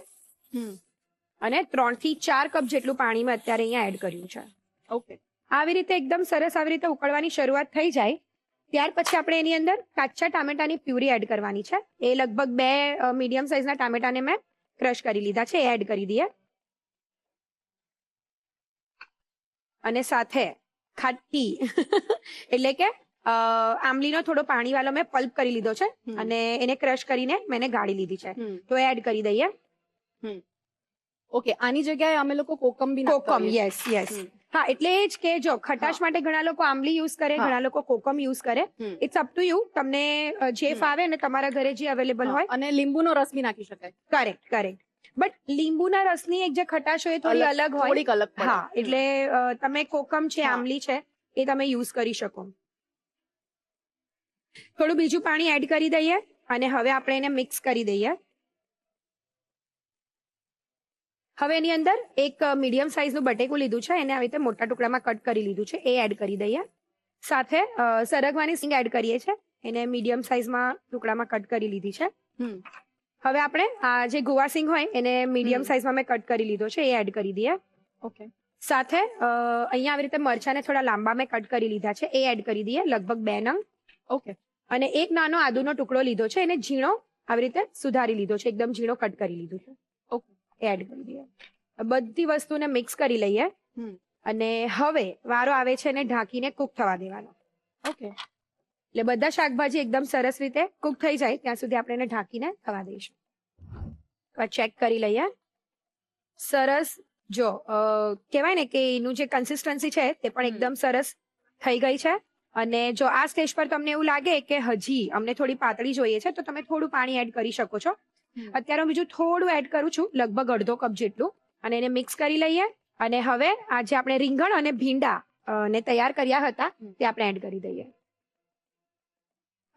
અને 3 થી 4 કપ જેટલું પાણી મેં અત્યારે અહીંયા એડ કર્યું છે. ઓકે. આવી રીતે એકદમ સરસ આવી રીતે ઉકળવાની શરૂઆત થઈ જાય ત્યાર પછી આપણે એની અંદર કાચા ટામેટાની પ્યુરી એડ કરવાની છે. એ લગભગ 2 મીડિયમ સાઇઝના ટામેટાને મેં ક્રશ કરી લીધા છે, એ એડ કરી દઈએ. અને સાથે ખાટી એટલે કે આંબલીનો થોડો પાણીવાળો મેં પલ્પ કરી લીધો છે અને એને ક્રશ કરીને મેં ગાળી લીધી છે, તો એડ કરી દઈએ. ઓકે, આની જગ્યાએ અમે લોકો કોકમ બી કોકમ, યસ યસ. હા, એટલે એ જ કે જો ખટાશ માટે ઘણા લોકો આંબલી યુઝ કરે, ઘણા લોકો કોકમ યુઝ કરે. ઇટ્સ અપ ટુ યુ, તમને જે ફાવે ને તમારા ઘરે જે અવેલેબલ હોય. અને લીંબુનો રસ બી નાખી શકાય. Correct correct. બટ લીંબુના રસની એક જે ખટાશ હોય થોડી અલગ હોય. થોડીક અલગ પડે. હા, એટલે તમે કોકમ છે, આંબલી છે, એ તમે યુઝ કરી શકો. થોડું બીજું પાણી એડ કરી દઈએ અને હવે આપણે એને મિક્સ કરી દઈએ. હવે એની અંદર એક મીડિયમ સાઇઝનું બટેકું લીધું છે, એને આવી રીતે મોટા ટુકડામાં કટ કરી લીધું છે, એ એડ કરી દઈએ. સાથે સરગવાની સિંગ એડ કરીએ છીએ, એને મીડિયમ સાઇઝમાં ટુકડામાં કટ કરી લીધી છે. હવે આપણે આ જે ગોવા સિંગ હોય એને મીડિયમ સાઇઝમાં મેં કટ કરી લીધો છે, એ એડ કરી દઈએ. ઓકે. સાથે અહીંયા આવી રીતે મરચાને થોડા લાંબા મેં કટ કરી લીધા છે, એ એડ કરી દઈએ, લગભગ 2 નંગ. ઓકે. અને એક નાનો આદુનો ટુકડો લીધો છે, એને ઝીણો આવી રીતે સુધારી લીધો છે, એકદમ ઝીણો કટ કરી લીધું છે. ઓકે. એડ કરી દઈએ. બધી વસ્તુને મિક્સ કરી લઈએ અને હવે વારો આવે છે એને ઢાંકીને કુક થવા દેવાનો. ઓકે. એટલે બધા શાકભાજી એકદમ સરસ રીતે કુક થઈ જાય ત્યાં સુધી આપણે એને ઢાંકીને થવા દઈશું. ચેક કરી લઈએ. સરસ. જો કહેવાય ને કે એનું જે કન્સિસ્ટન્સી છે તે પણ એકદમ સરસ થઈ ગઈ છે. અને જો આ સ્ટેજ પર તમને એવું લાગે કે હજી અમને થોડી પાતળી જોઈએ છે તો તમે થોડું પાણી એડ કરી શકો છો. અત્યારે હું બીજું થોડું એડ કરું છું, લગભગ અડધો કપ જેટલું, અને એને મિક્સ કરી લઈએ. અને હવે આ જે આપણે રીંગણ અને ભીંડા ને તૈયાર કર્યા હતા તે આપણે એડ કરી દઈએ.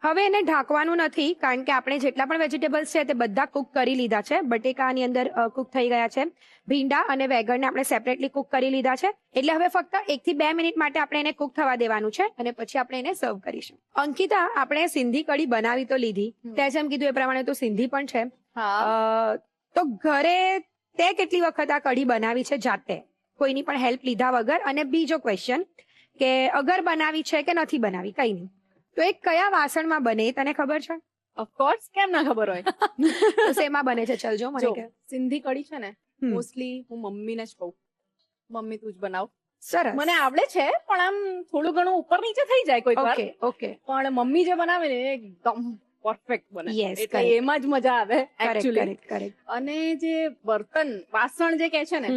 હવે એને ઢાંકવાનું નથી, કારણ કે આપણે જેટલા પણ વેજીટેબલ્સ છે તે બધા કુક કરી લીધા છે. બટેકાની અંદર કુક થઈ ગયા છે, ભીંડા અને વેગણને આપણે સેપરેટલી કુક કરી લીધા છે. એટલે હવે ફક્ત 1 થી 2 મિનિટ માટે આપણે એને કુક થવા દેવાનું છે અને પછી આપણે એને સર્વ કરીશું. અંકિતા, આપણે સિંધી કઢી બનાવી તો લીધી, તે જેમ કીધું એ પ્રમાણે તો સિંધી પણ છે. તો ઘરે તે કેટલી વખત આ કઢી બનાવી છે જાતે, કોઈની પણ હેલ્પ લીધા વગર? અને બીજો ક્વેશ્ચન કે અગર બનાવી છે કે નથી બનાવી, કઈ નહીં, તો એ કયા વાસણમાં બને તને ખબર છે? ઓફકોર્સ, કેમ ના ખબર હોય. તો શેમાં બને છે? ચલજો મને કે. સિંધી કઢી છે ને, મોસ્ટલી હું મમ્મીને જ કહું, મમ્મી તું જ બનાવ. સરસ. મને આવડે છે પણ આમ થોડું ઘણું ઉપર નીચે થઈ જાય કોઈ વાર. Okay okay. પણ મમ્મી જે બનાવે ને એકદમ પરફેક્ટ બને. Yes, એટલે એમાં જ મજા આવે એકચ્યુઅલી. Correct correct. અને જે બર્તન વાસણ જે કે છે ને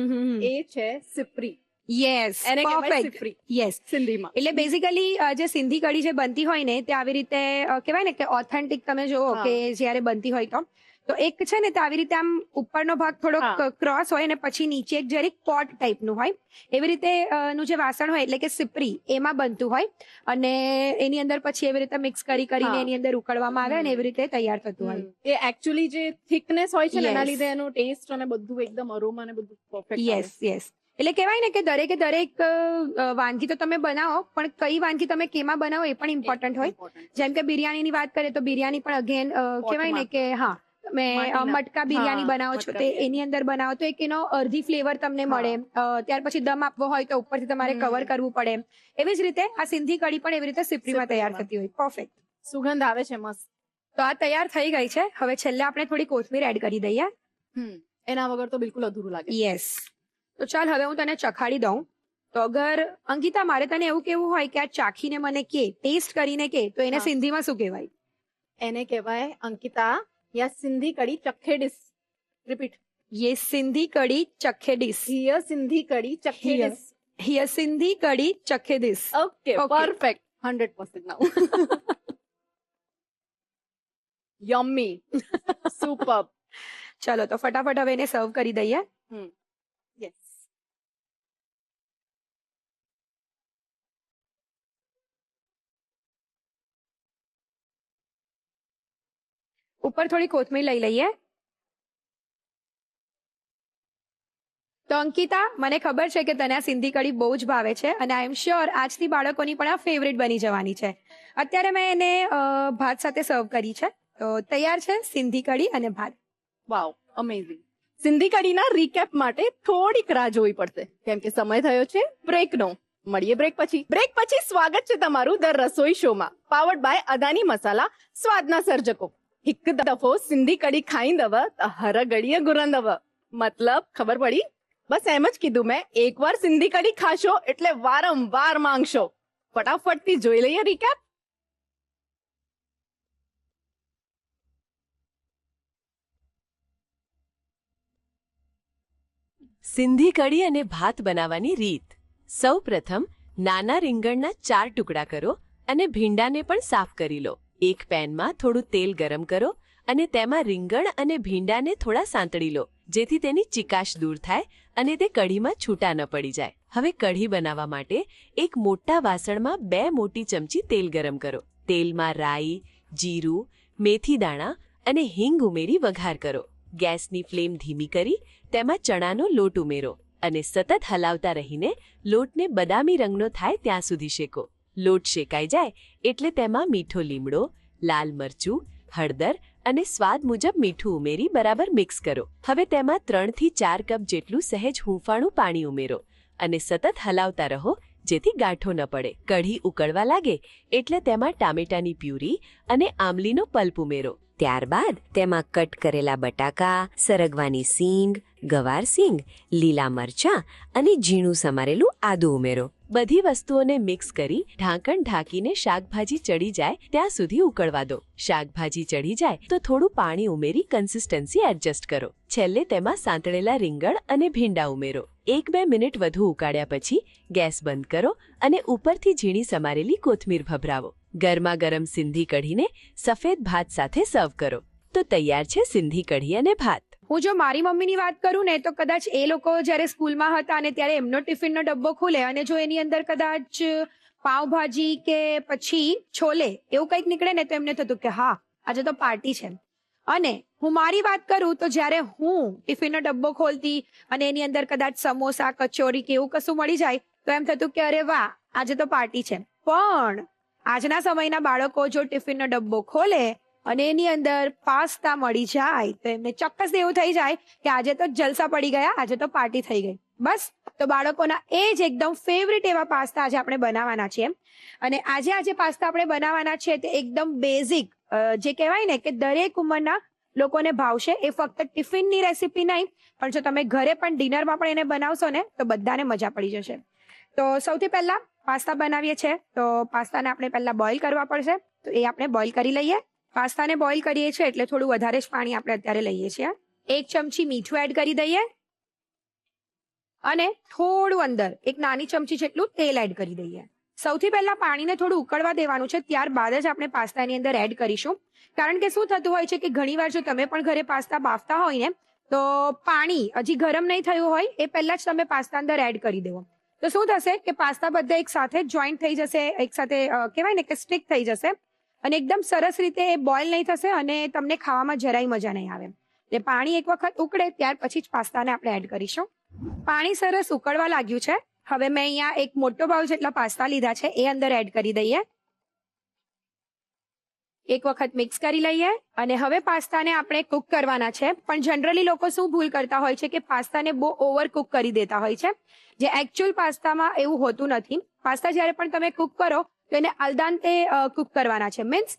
એ છે સિપરી. યસ, એને કહેવાય પરફેક્ટ. સિપરી યસ. સિંધીમાં. એટલે બેઝિકલી જે સિંધી કઢી જે બનતી હોય ને તે આવી રીતે કહેવાય ને કે ઓથેન્ટિક તમે જોવો કે જ્યારે બનતી હોય તો એક છે ને તે આવી રીતે આમ ઉપરનો ભાગ થોડો ક્રોસ હોય અને પછી નીચે એક જરીક પોટ ટાઈપનું હોય, એવી રીતે નું જે વાસણ હોય એટલે કે સિપરી એમાં બનતું હોય. અને એની અંદર પછી એવી રીતે મિક્સ કરીને એની અંદર ઉકળવામાં આવે અને એવી રીતે તૈયાર થતું હોય. એ એકચ્યુઅલી જે થિકનેસ હોય છે ને એના લીધે એનો ટેસ્ટ અને બધું એકદમ અરોમા ને બધું પરફેક્ટ. Yes yes. એટલે કહેવાય ને કે દરેક વાનગી તો તમે બનાવો, પણ કઈ વાનગી તમે કેમાં બનાવો એ પણ ઇમ્પોર્ટન્ટ હોય. જેમ કે બિરયાનીની વાત કરીએ તો બિરયાની પણ અગેન કહેવાય ને કે હા તમે મટકા બિરયાની બનાવો છો તે એની અંદર બનાવો તો એક એનો અડધી ફ્લેવર તમને મળે. ત્યાર પછી દમ આપવો હોય તો ઉપરથી તમારે કવર કરવું પડે. એવી જ રીતે આ સિંધી કઢી પણ એવી રીતે સિપરીમાં તૈયાર થતી હોય. પરફેક્ટ. સુગંધ આવે છે મસ્ત. તો આ તૈયાર થઈ ગઈ છે. હવે છેલ્લે આપણે થોડી કોથમીર એડ કરી દઈએ. એના વગર તો બિલકુલ અધૂરું લાગે. યસ. તો ચાલ હવે હું તને ચખાડી દઉં. તો અગર અંકિતા મારે તને એવું કેવું હોય કે આ ચાખીને મને કે, ટેસ્ટ કરીને કે, તો એને સિંધીમાં શું કહેવાય? એને કહેવાય અંકિતા યા સિંધી કઢી ચખ્ખે ડિશ. રિપીટ. ये सिंधी कड़ी चखे डिश. હિયર સિંધી કઢી ચખ્ખે ડિશ. हियर सिंधी कड़ी चखे dish. Okay, perfect. 100% now. Yummy. Super. ચલો તો ફટાફટ હવે એને સર્વ કરી દઈએ. યસ. ઉપર થોડી કોથમીર લઈ લઈએ. તો અંકિતા, મને ખબર છે કે તને આ સિંધી કઢી બહુ જ ભાવે છે અને આઈ એમ શ્યોર આજથી બાળકોની પણ આ ફેવરેટ બની જવાની છે. અત્યારે મેં એને ભાત સાથે સર્વ કરી છે. તો તૈયાર છે સિંધી કઢી અને ભાત. વાવ, અમેઝિંગ. સિંધી કઢીના રીકેપ માટે થોડીક રાહ જોવી પડશે કેમ કે સમય થયો છે બ્રેકનો. મળીએ બ્રેક પછી. બ્રેક પછી સ્વાગત છે તમારું ધ રસોઈ શોમાં, પાવર્ડ બાય અદાની મસાલા, સ્વાદના સર્જકો. હિક દફો સિંધી કઢી ખાઈંદવ તો હર ઘડીએ ગુરંદવ. મતલબ ખબર પડી? બસ એમ જ કીધું મેં, એકવાર સિંધી કઢી ખાશો એટલે વારંવાર માંગશો. ફટાફટથી જોઈ લઈએ રીકેપ. સિંધી કઢી અને ભાત બનાવવાની રીત. સૌપ્રથમ નાના રીંગણના 4 ટુકડા કરો અને ભીંડાને પણ સાફ કરી લો. એક પેનમાં થોડું તેલ ગરમ કરો અને તેમાં રીંગણ અને ભીંડાને થોડા સાંતળી લો, જેથી તેની ચીકાશ દૂર થાય અને તે કઢીમાં છૂટા ન પડી જાય. હવે કઢી બનાવવા માટે એક મોટા વાસણમાં 2 મોટી ચમચી તેલ ગરમ કરો. તેલમાં રાઈ, જીરું, મેથી દાણા અને હિંગ ઉમેરી વઘાર કરો. ગેસની ફ્લેમ ધીમી કરી તેમાં ચણાનો લોટ ઉમેરો અને સતત હલાવતા રહીને લોટને બદામી રંગનો થાય ત્યાં સુધી શેકો. લોટ શેકાઈ જાય એટલે તેમાં મીઠો લીમડો, લાલ મરચું, હળદર અને સ્વાદ મુજબ મીઠું ઉમેરી બરાબર મિક્સ કરો. હવે તેમાં 3 થી 4 કપ જેટલું સહેજ હૂંફાળું પાણી ઉમેરો અને સતત હલાવતા રહો, જેથી ગાંઠો ન પડે. કઢી ઉકળવા લાગે એટલે તેમાં ટામેટાની પ્યુરી અને આમલીનો પલ્પ ઉમેરો. ત્યારબાદ તેમાં કટ કરેલા બટાકા, સરગવાની સીંગ, ગવાર સીંગ, લીલા મરચાં અને ઝીણું સમારેલું આદું ઉમેરો. બધી વસ્તુઓને મિક્સ કરી ઢાંકણ ઢાંકીને શાકભાજી ચડી જાય ત્યાં સુધી ઉકળવા દો. શાકભાજી ચડી જાય તો થોડું પાણી ઉમેરી કન્સિસ્ટન્સી એડજસ્ટ કરો. છેલ્લે તેમાં સાંતળેલા રીંગણ અને ભીંડા ઉમેરો. 1-2 મિનિટ વધુ ઉકાળ્યા પછી ગેસ બંધ કરો અને ઉપરથી ઝીણી સમારેલી કોથમીર ભભરાવો. ગરમા ગરમ સિંધી કઢીને સફેદ ભાત સાથે સર્વ કરો. તો તૈયાર છે સિંધી કઢી અને ભાત. હું જો મારી મમ્મીની વાત કરું ને તો કદાચ એ લોકો જ્યારે સ્કૂલમાં હતા અને ત્યારે એમનો ટિફિનનો ડબ્બો ખુલે અને જો એની અંદર કદાચ પાવભાજી કે પછી છોલે એવું કંઈક નીકળે ને તો એમને થતું કે હા આજે તો પાર્ટી છે. અને હું મારી વાત કરું તો જ્યારે હું ટિફિનનો ડબ્બો ખોલતી અને એની અંદર કદાચ સમોસા, કચોરી કે એવું કશું મળી જાય તો એમ થતું કે અરે વાહ આજે તો પાર્ટી છે. પણ આજના સમયના બાળકો જો ટિફિનનો ડબ્બો ખોલે અને એની અંદર પાસ્તા મળી જાય તો એમને ચોક્કસ એવું થઈ જાય કે આજે તો જલસા પડી ગયા, આજે તો પાર્ટી થઈ ગઈ. બસ તો બાળકોના એ જ એકદમ ફેવરિટ એવા પાસ્તા આજે આપણે બનાવવાના છીએ. અને આજે પાસ્તા આપણે બનાવવાના છે તે એકદમ બેઝિક, જે કહેવાય ને કે દરેક ઉંમરના લોકોને ભાવશે. એ ફક્ત ટિફિનની રેસીપી નહીં, પણ જો તમે ઘરે પણ ડિનરમાં પણ એને બનાવશો ને તો બધાને મજા પડી જશે. તો સૌથી પહેલા પાસ્તા બનાવીએ છીએ તો પાસ્તાને આપણે પહેલા બોઇલ કરવા પડશે. તો એ આપણે બોઇલ કરી લઈએ. પાસ્તાને બોઇલ કરીએ છીએ એટલે થોડું વધારે જ પાણી આપણે અત્યારે લઈએ છીએ. 1 ચમચી મીઠું એડ કરી દઈએ અને થોડું અંદર 1 નાની ચમચી જેટલું તેલ એડ કરી દઈએ. સૌથી પહેલા પાણીને થોડું ઉકળવા દેવાનું છે, ત્યારબાદ જ આપણે પાસ્તાની અંદર એડ કરીશું. કારણ કે શું થતું હોય છે કે ઘણીવાર જો તમે પણ ઘરે પાસ્તા બાફતા હોય ને તો પાણી હજી ગરમ નહીં થયું હોય એ પહેલા જ તમે પાસ્તા અંદર એડ કરી દેવો તો શું થશે કે પાસ્તા બધા એક સાથે જોઈન્ટ થઈ જશે, એક સાથે કહેવાય ને કે સ્ટિક થઈ જશે અને એકદમ સરસ રીતે બોઇલ નહીં થશે અને તમને ખાવામાં જરાય મજા નહીં આવે. એટલે પાણી એક વખત ઉકળે ત્યાર પછી જ પાસ્તાને આપણે એડ કરીશું. પાણી સરસ ઉકળવા લાગ્યું છે. હવે મેં અહીંયા એક મોટો બાઉલ જેટલા પાસ્તા લીધા છે એ અંદર એડ કરી દઈએ. એક વખત મિક્સ કરી લઈએ અને હવે પાસ્તાને આપણે કુક કરવાના છે. પણ જનરલી લોકો શું ભૂલ કરતા હોય છે કે પાસ્તાને બહુ ઓવર કુક કરી દેતા હોય છે, જે એકચ્યુઅલ પાસ્તામાં એવું હોતું નથી. પાસ્તા જ્યારે પણ તમે કુક કરો તો એને અલદાંતે કુક કરવાના છે. મીન્સ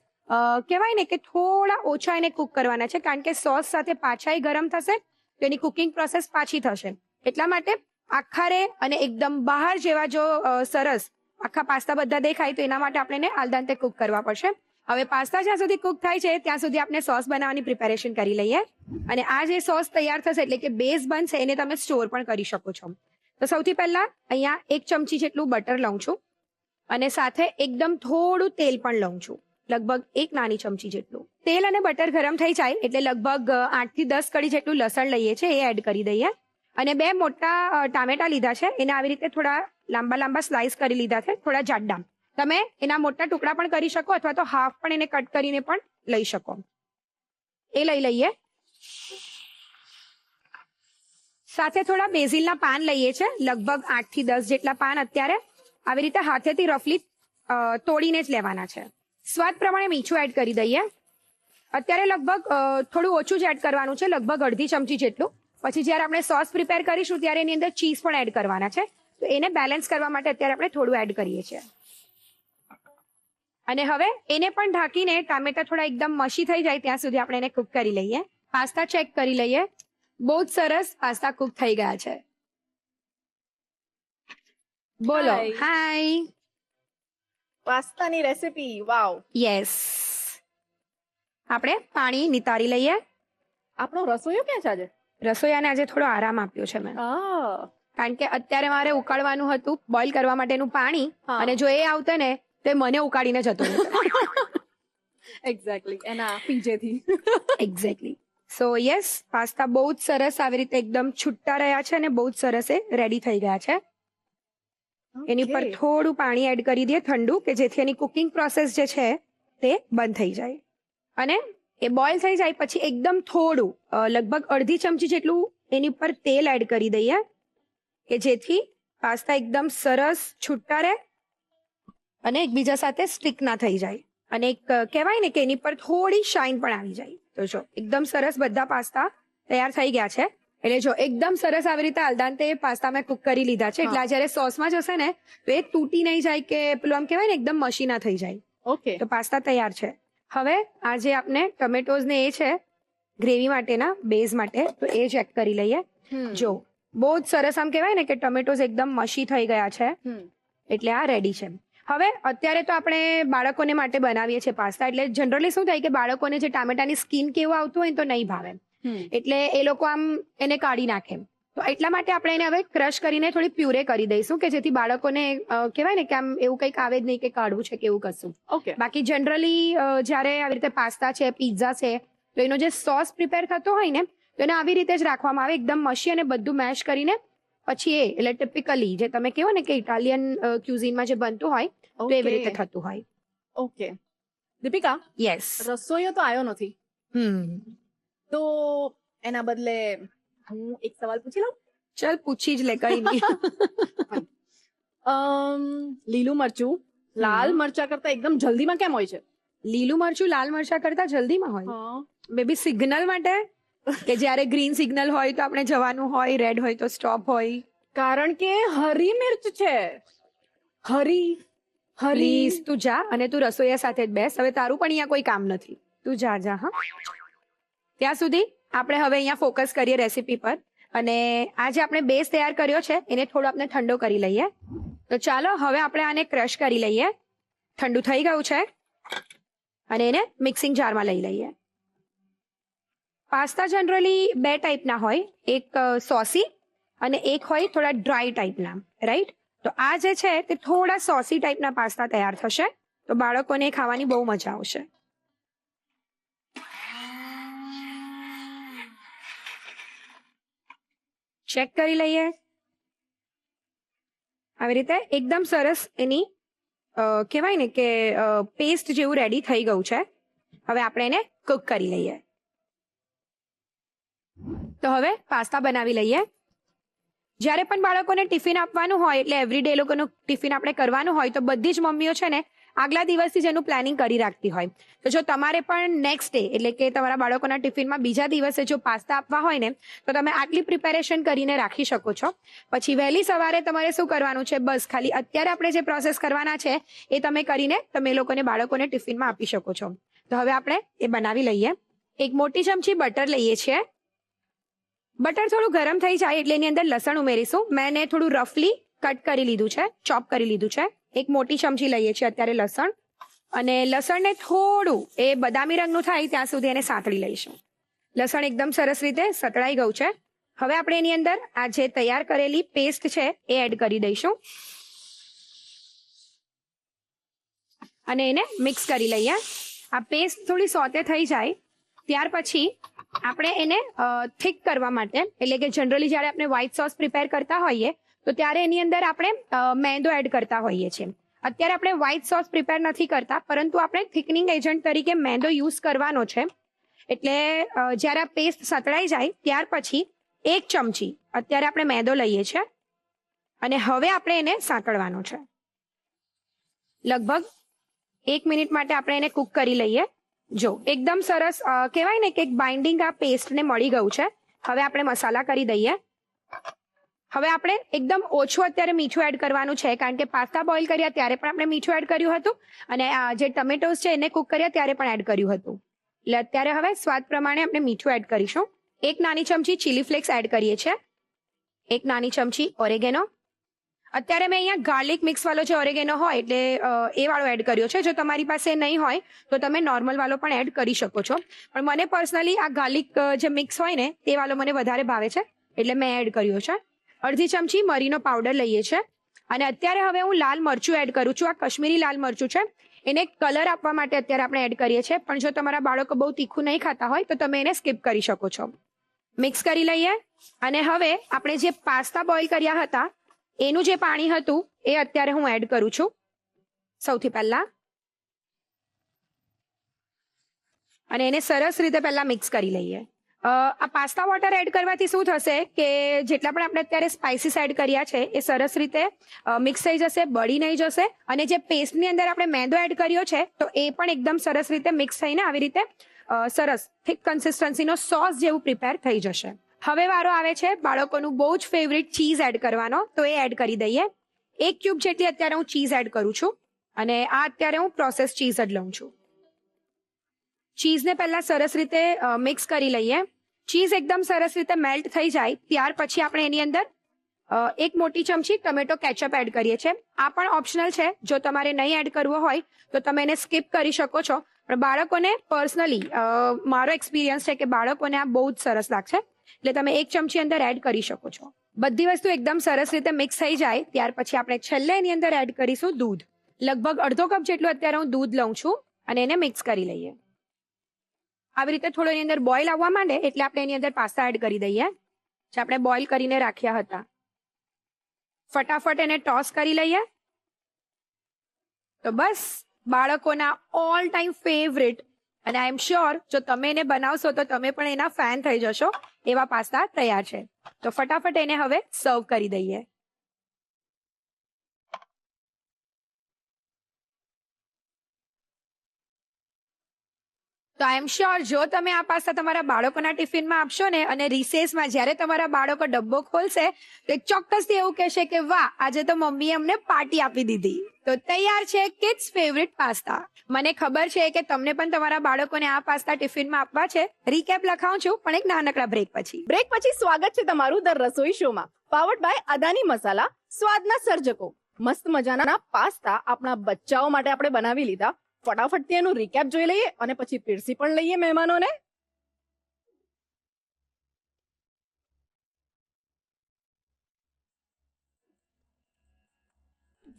કહેવાય ને કે થોડા ઓછા એને કુક કરવાના છે, કારણ કે સોસ સાથે પાછા ગરમ થશે તો એની કુકિંગ પ્રોસેસ પાછી થશે. એટલા માટે આખારે અને એકદમ બહાર જેવા જો સરસ આખા પાસ્તા બધા દેખાય તો એના માટે આપણે એને અલદાંતે કુક કરવા પડશે. હવે પાસ્તા જ્યાં સુધી કુક થાય છે ત્યાં સુધી આપણે સોસ બનાવવાની પ્રિપેરેશન કરી લઈએ. અને આ જે સોસ તૈયાર થશે એટલે કે બેઝ બનશે એને તમે સ્ટોર પણ કરી શકો છો. તો સૌથી પહેલા અહીંયા 1 ચમચી જેટલું બટર લઉં છું અને સાથે એકદમ થોડું તેલ પણ લઉં છું, લગભગ 1 નાની ચમચી જેટલું. તેલ અને બટર ગરમ થઈ જાય એટલે લગભગ 8 થી 10 કળી જેટલું લસણ લઈએ છીએ એ એડ કરી દઈએ. અને 2 મોટા ટામેટા લીધા છે, એને આવી રીતે થોડા લાંબા સ્લાઇસ કરી લીધા છે, થોડા જાડા. તમે એના મોટા ટુકડા પણ કરી શકો અથવા તો હાફ પણ એને કટ કરીને પણ લઈ શકો. એ લઈ લઈએ. સાથે થોડા બેઝિલના પાન લઈએ છીએ, લગભગ 8 થી 10 જેટલા પાન અત્યારે આવી રીતે હાથેથી રફલી તોડીને જ લેવાના છે. સ્વાદ પ્રમાણે મીઠું એડ કરી દઈએ. અત્યારે લગભગ થોડું ઓછું જ એડ કરવાનું છે, લગભગ અડધી ચમચી જેટલું. પછી જ્યારે આપણે સોસ પ્રિપેર કરીશું ત્યારે એની અંદર ચીઝ પણ એડ કરવાના છે, તો એને બેલેન્સ કરવા માટે અત્યારે આપણે થોડું એડ કરીએ છીએ. અને હવે એને પણ ઢાંકીને ટામેટા થોડા એકદમ મસી થઈ જાય ત્યાં સુધી આપણે એને કુક કરી લઈએ. પાસ્તા ચેક કરી લઈએ. બહુ જ સરસ પાસ્તા કુક થઈ ગયા છે. બોલો. Hi. હાય. પાસ્તાની રેસિપી વાવ. યસ. આપણે પાણી નિતારી લઈએ. આપણો રસોઈયો ક્યાં છે આજે? રસોઈયાને આજે થોડો આરામ આપ્યો છે મેં, કારણ કે અત્યારે મારે ઉકાળવાનું હતું બોઇલ કરવા માટેનું પાણી, અને જો એ આવતે ને તો એ મને ઉકાળીને જતો રહેતો. એક્ઝેક્ટલી એના પીજેથી. એક્ઝેક્ટલી. સો યસ, પાસ્તા બહુ જ સરસ આવી રીતે એકદમ છૂટા રહ્યા છે અને બહુ જ સરસ એ રેડી થઈ ગયા છે. એની પર થોડું પાણી એડ કરી દઈએ ઠંડુ, કે જેથી એની કુકિંગ પ્રોસેસ જે છે તે બંધ થઈ જાય. અને એ બોઇલ થઈ જાય પછી એકદમ થોડું લગભગ અડધી ચમચી જેટલું એની પર તેલ એડ કરી દઈએ, કે જેથી પાસ્તા એકદમ સરસ છૂટા રહે અને એકબીજા સાથે સ્ટિક ના થઈ જાય. અને એક કહેવાય ને કે એની પર થોડી શાઇન પણ આવી જાય. તો જો એકદમ સરસ બધા પાસ્તા તૈયાર થઈ ગયા છે. એટલે જો એકદમ સરસ આવી રીતે અલદાંતે પાસ્તા મેં કુક કરી લીધા છે, એટલે આ જ્યારે સોસમાં જશે ને તો એ તૂટી નહીં જાય, કે પેલું આમ કહેવાય ને એકદમ મસી ના થઈ જાય. ઓકે. તો પાસ્તા તૈયાર છે. હવે આ જે આપણે ટમેટોઝ ને એ છે ગ્રેવી માટેના બેઝ માટે, તો એ ચેક કરી લઈએ. જો બહુ જ સરસ આમ કહેવાય ને કે ટમેટોઝ એકદમ મસી થઈ ગયા છે, એટલે આ રેડી છે. હવે અત્યારે તો આપણે બાળકોને માટે બનાવીએ છીએ પાસ્તા, એટલે જનરલી શું થાય કે બાળકોને જે ટામેટાની સ્કિન કેવું આવતું હોય તો નહીં ભાવે, એટલે એ લોકો આમ એને કાઢી નાખે. તો એટલા માટે આપણે એને હવે ક્રશ કરીને થોડી પ્યુરે કરી દઈશું, કે જેથી બાળકોને કહેવાય ને કે આમ એવું કંઈક આવે જ નહીં કે કાઢવું છે કે એવું કશું. ઓકે. બાકી જનરલી જ્યારે આવી રીતે પાસ્તા છે, પિઝા છે, તો એનો જે સોસ પ્રિપેર થતો હોય ને તો એને આવી રીતે જ રાખવામાં આવે, એકદમ મસી અને બધું મેશ કરીને. પછી એ એટલે ટિપિકલી જે તમે કહો ને કે ઇટાલિયન ક્યુઝિનમાં જે બનતું હોય તો એવી રીતે થતું હોય. ઓકે. દીપિકા, યસ. રસોઈયો તો આવ્યો નથી, તો એના બદલે હું એક સવાલ પૂછી લઉં? ચલ પૂછી જ લે, કઈ નહીં. લીલું મરચું લાલ મરચા કરતા એકદમ જલ્દીમાં કેમ હોય છે? લીલું મરચું લાલ મરચા કરતા જલ્દીમાં હોય બેબી સિગ્નલ માટે, કે જ્યારે ગ્રીન સિગ્નલ હોય તો આપણે જવાનું હોય, રેડ હોય તો સ્ટોપ હોય. કારણ કે હરી મિર્ચ છે. હરી પ્લીઝ તું જા અને તું રસોઈયા સાથે જ બેસ. હવે તારું પણ અહીંયા કોઈ કામ નથી, તું જા. હા, ત્યાં સુધી આપણે હવે અહીંયા ફોકસ કરીએ રેસીપી પર. અને આ જે આપણે બેઝ તૈયાર કર્યો છે એને થોડો આપણે ઠંડો કરી લઈએ. તો ચાલો હવે આપણે આને ક્રશ કરી લઈએ. ઠંડુ થઈ ગયું છે અને એને મિક્સિંગ જારમાં લઈ લઈએ. પાસ્તા જનરલી બે ટાઈપના હોય, એક સોસી અને એક હોય થોડા ડ્રાય ટાઈપના, રાઈટ? તો આ જે છે તે થોડા સોસી ટાઈપના પાસ્તા તૈયાર થશે, તો બાળકોને ખાવાની બહુ મજા આવશે. ચેક કરી લઈએ. આવી રીતે એકદમ સરસ એની કહેવાય ને કે પેસ્ટ જેવું રેડી થઈ ગયું છે. હવે આપણે એને કુક કરી લઈએ. તો હવે પાસ્તા બનાવી લઈએ. જ્યારે પણ બાળકોને ટિફિન આપવાનું હોય, એટલે એવરીડે એ લોકોનું ટિફિન આપણે કરવાનું હોય, તો બધી જ મમ્મીઓ છે ને આગલા દિવસથી જ એનું પ્લાનિંગ કરી રાખતી હોય. તો જો તમારે પણ નેક્સ્ટ ડે એટલે કે તમારા બાળકોના ટિફિનમાં બીજા દિવસે જો પાસ્તા આપવા હોય ને, તો તમે આટલી પ્રિપેરેશન કરીને રાખી શકો છો. પછી વહેલી સવારે તમારે શું કરવાનું છે, બસ ખાલી અત્યારે આપણે જે પ્રોસેસ કરવાના છે એ તમે કરીને તમે લોકોને બાળકોને ટિફિનમાં આપી શકો છો. તો હવે આપણે એ બનાવી લઈએ. એક મોટી ચમચી બટર લઈએ છીએ. બટર થોડું ગરમ થઈ જાય એટલે એની અંદર લસણ ઉમેરીશું. મેં એને થોડું રફલી કટ કરી લીધું છે, ચોપ કરી લીધું છે. એક મોટી ચમચી લઈએ છીએ અત્યારે લસણ, અને લસણને થોડું એ બદામી રંગનું થાય ત્યાં સુધી એને સાંતળી લઈશું. લસણ એકદમ સરસ રીતે સતળાઈ ગયું છે. હવે આપણે એની અંદર આ જે તૈયાર કરેલી પેસ્ટ છે એ એડ કરી દઈશું અને એને મિક્સ કરી લઈએ. આ પેસ્ટ થોડી સોતે થઈ જાય ત્યાર પછી આપણે એને થિક કરવા માટે, એટલે કે જનરલી જ્યારે આપણે વ્હાઈટ સોસ પ્રિપેર કરતા હોઈએ તો ત્યારે એની અંદર આપણે મેંદો એડ કરતા હોઈએ છીએ. અત્યારે આપણે વ્હાઈટ સોસ પ્રિપેર નથી કરતા, પરંતુ આપણે થિકનિંગ એજન્ટ તરીકે મેંદો યુઝ કરવાનો છે. એટલે જ્યારે આ પેસ્ટ સતળાઈ જાય ત્યાર પછી એક ચમચી અત્યારે આપણે મેંદો લઈએ છીએ અને હવે આપણે એને સાંકળવાનો છે. લગભગ 1 મિનિટ માટે આપણે એને કુક કરી લઈએ. જો એકદમ સરસ કહેવાય ને કે એક બાઇન્ડિંગ આ પેસ્ટને મળી ગયું છે. હવે આપણે મસાલા કરી દઈએ. હવે આપણે એકદમ ઓછું અત્યારે મીઠું એડ કરવાનું છે, કારણ કે પાસ્તા બોઇલ કર્યા ત્યારે પણ આપણે મીઠું એડ કર્યું હતું અને જે ટમેટોસ છે એને કુક કર્યા ત્યારે પણ એડ કર્યું હતું. એટલે અત્યારે હવે સ્વાદ પ્રમાણે આપણે મીઠું એડ કરીશું. 1 નાની ચમચી ચીલી ફ્લેક્સ એડ કરીએ છીએ, 1 નાની ચમચી ઓરેગેનો અત્યારે મેં અહીંયા ગાર્લિક મિક્સ વાળો જે ઓરેગેનો હોય એટલે એ વાળો એડ કર્યો છે. જો તમારી પાસે નહીં હોય તો તમે નોર્મલ વાળો પણ એડ કરી શકો છો, પણ મને પર્સનલી આ ગાર્લિક જે મિક્સ હોય ને તે વાળો મને વધારે ભાવે છે એટલે મેં એડ કર્યો છે. અડધી ચમચી મરીનો પાવડર લઈએ છીએ અને અત્યારે હવે હું લાલ મરચું એડ કરું છું. આ કશ્મીરી લાલ મરચું છે, એને કલર આપવા માટે અત્યારે આપણે એડ કરીએ છીએ, પણ જો તમારા બાળકો બહુ તીખું નહીં ખાતા હોય તો તમે એને સ્કીપ કરી શકો છો. મિક્સ કરી લઈએ અને હવે આપણે જે પાસ્તા બોઇલ કર્યા હતા એનું જે પાણી હતું એ અત્યારે હું એડ કરું છું સૌથી પહેલા, અને એને સરસ રીતે પહેલા મિક્સ કરી લઈએ. આ પાસ્તા વોટર એડ કરવાથી શું થશે કે જેટલા પણ આપણે અત્યારે સ્પાઇસીસ એડ કર્યા છે એ સરસ રીતે મિક્સ થઈ જશે, બળી નહીં જશે, અને જે પેસ્ટની અંદર આપણે મેંદો એડ કર્યો છે તો એ પણ એકદમ સરસ રીતે મિક્સ થઈને આવી રીતે સરસ થિક કન્સિસ્ટન્સીનો સોસ જેવું પ્રિપેર થઈ જશે. હવે વારો આવે છે બાળકોનું બહુ જ ફેવરિટ ચીઝ એડ કરવાનો, તો એ એડ કરી દઈએ. 1 ક્યુબ જેટલી અત્યારે હું ચીઝ એડ કરું છું અને આ અત્યારે હું પ્રોસેસ ચીઝ જ લઉં છું. ચીઝને પહેલા સરસ રીતે મિક્સ કરી લઈએ. ચીઝ એકદમ સરસ રીતે મેલ્ટ થઈ જાય ત્યાર પછી આપણે એની અંદર 1 મોટી ચમચી ટમેટો કેચઅપ એડ કરીએ છીએ. આ પણ ઓપ્શનલ છે, જો તમારે નહીં એડ કરવો હોય તો તમે એને સ્કીપ કરી શકો છો, પણ બાળકોને પર્સનલી મારો એક્સપિરિયન્સ છે કે બાળકોને આ બહુ જ સરસ લાગશે એટલે તમે 1 ચમચી અંદર એડ કરી શકો છો. બધી વસ્તુ એકદમ સરસ રીતે મિક્સ થઈ જાય ત્યાર પછી આપણે છેલ્લે એની અંદર એડ કરીશું દૂધ. લગભગ અડધો કપ જેટલું અત્યારે હું દૂધ લઉં છું અને એને મિક્સ કરી લઈએ. આવી રીતે થોડો એની અંદર બોઇલ આવવા માંડે એટલે આપણે એની અંદર પાસ્તા એડ કરી દઈએ જે આપણે બોઇલ કરીને રાખ્યા હતા. ફટાફટ એને ટોસ કરી લઈએ. તો બસ બાળકોના ઓલ ટાઈમ ફેવરેટ, અને આઈ એમ શ્યોર જો તમે એને બનાવશો તો તમે પણ એના ફેન થઈ જશો એવા પાસ્તા તૈયાર છે. તો ફટાફટ એને હવે સર્વ કરી દઈએ. તો આઈ એમ શ્યોર જો તમે આ પાસ્તા તમારા બાળકોના ટિફિનમાં આપશો ને અને રિસેસમાં જ્યારે તમારા બાળકો ડબ્બો ખોલશે તો ચોક્કસથી એવું કહેશે કે વાહ, આજે તો મમ્મીએ અમને પાર્ટી આપી દીધી. તો તૈયાર છે કિડ્સ ફેવરિટ પાસ્તા. મને ખબર છે કે તમને પણ તમારા બાળકોને આ પાસ્તા ટિફિનમાં આપવા છે. રીકેપ લખાવું છું પણ એક નાનકડા બ્રેક પછી. બ્રેક પછી સ્વાગત છે તમારું ધ રસોઈ શોમાં, પાવર્ડ બાય અદાની મસાલા, સ્વાદના સર્જકો. મસ્ત મજાના પાસ્તા આપણા બચ્ચાઓ માટે આપણે બનાવી લીધા. ફટાફટથી એનું રીકેપ જોઈ લઈએ અને પછી પીરસી પણ લઈએ મહેમાનોને.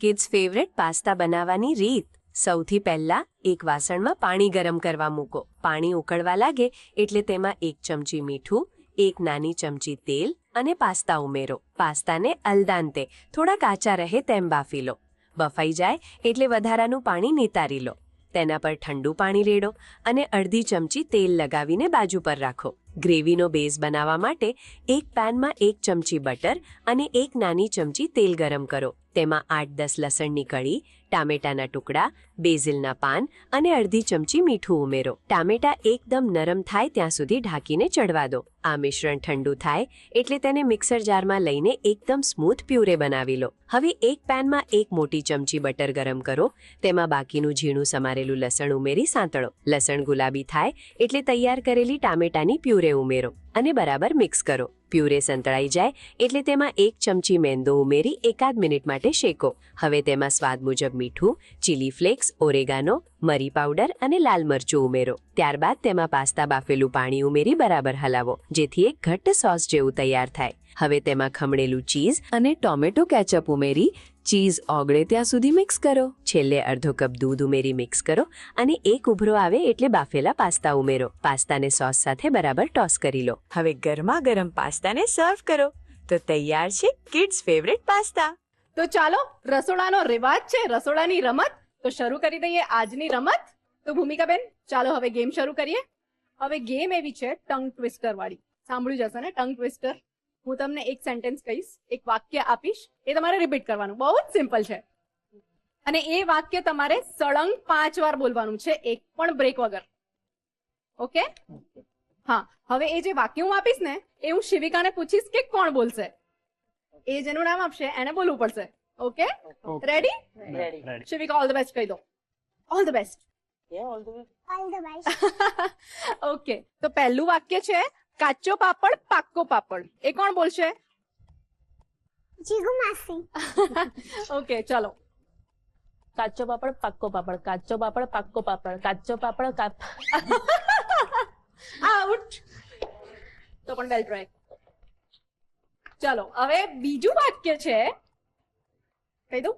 કિડ્સ ફેવરેટ પાસ્તા બનાવવાની રીત. સૌથી પહેલા એક વાસણમાં પાણી ગરમ કરવા મૂકો. પાણી ઉકળવા લાગે એટલે તેમાં 1 ચમચી મીઠું, 1 નાની ચમચી તેલ અને પાસ્તા ઉમેરો. પાસ્તાને અલદાંતે થોડા કાચા રહે તેમ બાફી લો. બફાઈ જાય એટલે વધારાનું પાણી નિતારી લો. તેના પર ઠંડુ પાણી રેડો અને અડધી ચમચી તેલ લગાવીને બાજુ પર રાખો. ગ્રેવીનો બેઝ બનાવવા માટે એક પેનમાં 1 ચમચી બટર અને 1 નાની ચમચી તેલ ગરમ કરો. તેમાં 8-10 લસણની કળી, ટામેટાના ટુકડા, બેઝિલના પાન અને અડધી ચમચી મીઠું ઉમેરો. ટામેટા એકદમ નરમ થાય ત્યાં સુધી ઢાંકીને ચડવા દો. આ મિશ્રણ ઠંડુ થાય એટલે તેને મિક્સર જારમાં લઈને એકદમ સ્મૂથ પ્યુરે બનાવી લો. હવે એક પેનમાં 1 મોટી ચમચી બટર ગરમ કરો. તેમાં બાકીનું ઝીણું સમારેલું લસણ ઉમેરી સાંતળો. લસણ ગુલાબી થાય એટલે તૈયાર કરેલી ટામેટાની પ્યુરે ઉમેરો અને બરાબર મિક્સ કરો. પ્યુરે સંતળાઈ જાય એટલે તેમાં 1 ચમચી મેંદો ઉમેરી 1 મિનિટ માટે શેકો. હવે તેમાં સ્વાદ મુજબ મીઠું, ચીલી ફ્લેક્સ, ઓરેગાનો, મરી પાવડર અને લાલ મરચું ઉમેરો. ત્યારબાદ તેમાં પાસ્તા બાફેલું પાણી ઉમેરી બરાબર હલાવો જેથી એક ઘટ્ટ સોસ જેવું તૈયાર થાય. હવે તેમાં ખમણેલું ચીઝ અને ટોમેટો કેચઅપ ઉમેરી ચીઝ ઓગળે ત્યાં સુધી મિક્સ કરો. છેલ્લે અડધો કપ દૂધ ઉમેરી મિક્સ કરો અને એક ઉભરો આવે એટલે બાફેલા પાસ્તા ઉમેરો. પાસ્તાને સોસ સાથે બરાબર ટોસ કરી લો. હવે ગરમા ગરમ પાસ્તાને સર્વ કરો. તો તૈયાર છે કિડ્સ ફેવરેટ પાસ્તા. તો ચાલો, રસોડાનો રિવાજ છે રસોડાની રમત, તો શરૂ કરી દઈએ આજની રમત. તો ભૂમિકાબેન ચાલો હવે ગેમ શરૂ કરીએ. હવે ગેમ એવી છે ટંગ ટ્વિસ્ટર વાળી. સાંભળ્યું જશે ને ટંગ ટ્વિસ્ટર? હું તમને એક સેન્ટેન્સ કહીશ, એક વાક્ય આપીશ, એ તમારે રિપીટ કરવાનું. બહુ જ સિમ્પલ છે અને એ વાક્ય તમારે સળંગ 5 વાર બોલવાનું છે, એક પણ બ્રેક વગર. ઓકે? હા, હવે એ જે વાક્ય હું આપીશ ને એ હું શિવિકાને પૂછીશ કે કોણ બોલશે. એ જેનું નામ આપશે એને બોલવું પડશે. Okay? Ready? Ready. Shivika all the best કહી દો. All the best. ઓકે, તો પહેલું વાક્ય છે કાચો પાપડ પાક્કો પાપડ. એ કોણ બોલશે? જીગુ માસી. ઓકે ચલો. કાચો પાપડ પાક્કો પાપડ, કાચો પાપડ પાક્કો પાપડ, કાચો પાપડ આઉટ. તો પણ વેલ ટ્રાય. ચલો હવે બીજું વાક્ય છે, કહી દઉં.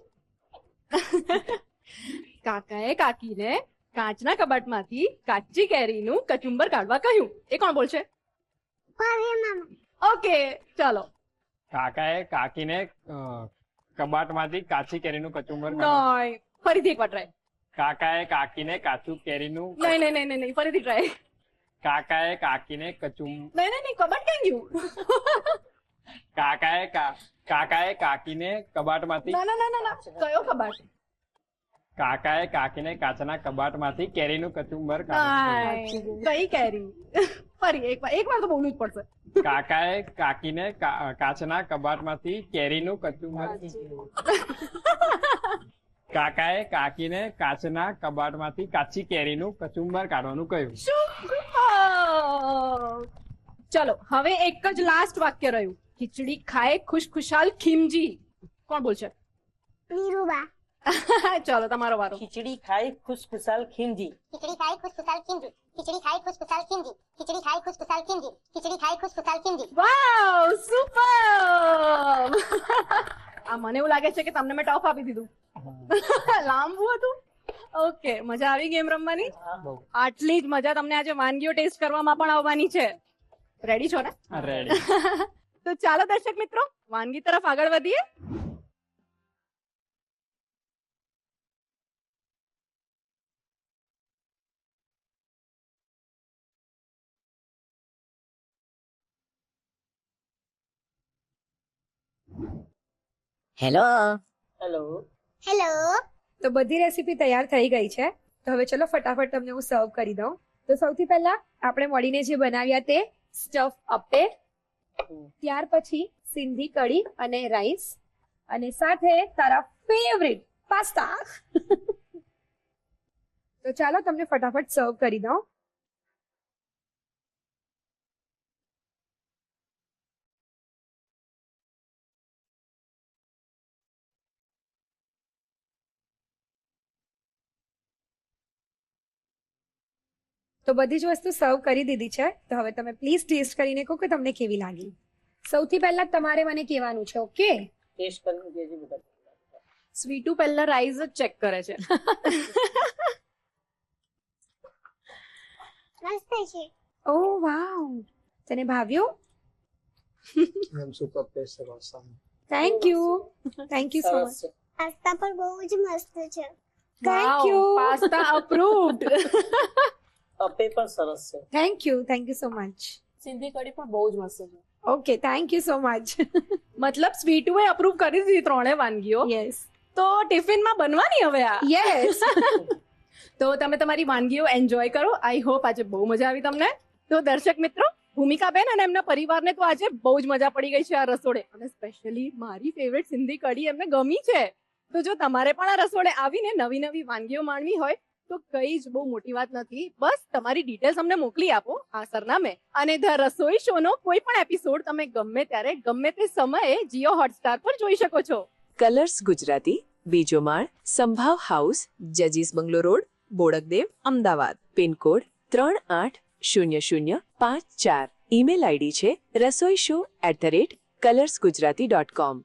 કાકાએ કાકીને કાચના કબાટમાંથી કાચી કેરીનું કચુંબર કાઢવા કહ્યું. એ કોણ બોલશે? ભાવ્ય મામા. ઓકે ચલો. કાકાએ કાકીને કબાટમાંથી કાચી કેરીનું કચુંબર કાઢ્યું. નહીં, ફરીથી એકવાર ટ્રાય. કાકાએ કાકીને કાચું કેરીનું નહીં, ફરીથી ટ્રાય. કાકાએ કાકીને નહીં, કબાટ ક્યાં ગયું? કાકાએ કાકીને કબાટમાંથી ના, કયો કબાટ? કાકાએ કાકીને કાચના કબાટમાંથી કેરીનું કચુંબર કાઢ્યું. નહીં, કઈ કેરી? ફરી એકવાર તો બોલવું જ પડશે. કાકાએ કાકીને કાચના કબાટમાંથી કેરીનું કચુંબર કાકાએ કાકીને કાચના કબાટમાંથી કાચી કેરીનું કચુંબર કાઢવાનું કહ્યું. ચલો હવે એક જ લાસ્ટ વાક્ય રહ્યું. ખીચડી ખાય ખુશખુશાલ ખીમજી. કોણ બોલશે? નીરુબા. ચલો તમારો વારો. ખીચડી ખાઈ ખુશખુશાલ ખીમજી. ખીચડી ખાઈ ખુશખુશાલ ખીમજી. ખીચડી ખાઈ ખુશખુશાલ ખીમજી. ખીચડી ખાઈ ખુશખુશાલ ખીમજી. ખીચડી ખાઈ ખુશખુશાલ ખીમજી. વાવ, સુપર. આ મને એવું લાગે છે કે તમને મેં ટોપ આપી દીધું. લાંબુ હતું. ઓકે, મજા આવી ગેમ રમવાની. આટલી જ મજા તમને આજે વાનગીઓ ટેસ્ટ કરવામાં પણ આવવાની છે. રેડી છો ને? રેડી. તો ચાલો દર્શક મિત્રો વાનગી તરફ આગળ વધીએ. હેલો. હેલો. હેલો. તો બધી રેસીપી તૈયાર થઈ ગઈ છે. તો હવે ચલો ફટાફટ તમને હું સર્વ કરી દઉં. તો સૌથી પહેલા આપણે મળીને જે બનાવ્યા તે સ્ટફ અપે, ત્યાર પછી સિંધી કઢી અને રાઈસ, અને સાથે તારા ફેવરિટ પાસ્તા. તો ચાલો તમને ફટાફટ સર્વ કરી દઉં. તો બધી જ વસ્તુ સર્વ કરી દીધી છે. તો હવે તમે પ્લીઝ ટેસ્ટ કરીને કહો કે તમને કેવી લાગી. સૌથી પહેલા તમારે મને કહેવાનું છે. ઓકે, ટેસ્ટ કરીને કહેજો બેટા. સ્વીટુ પહેલા રાઈસ જ ચેક કરે છે. મસ્ત છે. ઓ વાવ, તને ભાવ્યું? Thank you so much. Pasta પણ બહુ જ મસ્ત છે. Thank you. Pasta approved. અપે પણ સરસ છે. Thank you so much. Sindhi કઢી પણ બહુ જ મસ્ત છે. Okay, thank you so much. મતલબ સ્વીટુએ અપ્રૂવ કરી દીધી ત્રણે વાનગીઓ. યસ તો ટિફિનમાં બનવાની હવે આ. યસ. તો તમે તમારી વાનગીઓ એન્જોય કરો. આઈ હોપ આજે બહુ મજા આવી તમને. તો દર્શક મિત્રો, ભૂમિકાબેન અને એમના પરિવારને તો આજે બહુ જ મજા પડી ગઈ છે આ રસોડે, અને સ્પેશિયલી મારી ફેવરેટ સિંધી કઢી એમને ગમી છે. તો જો તમારે પણ આ રસોડે આવીને નવી નવી વાનગીઓ માણવી હોય તો કઈ જ બહુ મોટી વાત નથી. બસ તમારી ડિટેલ્સ અમને મોકલી આપો આ સરનામે, અને ધ રસોઈ શો નો કોઈ પણ એપિસોડ તમે ગમે ત્યારે ગમે તે સમયે જીઓ હોટસ્ટાર પર જોઈ શકો છો. કલર્સ ગુજરાતી, બીજો માળ, સંભાવ હાઉસ, જજીસ bungalow road, Bodakdev, Ahmedabad. Pincode 380054. Email ID છે rasoishow@colorsgujarati.com.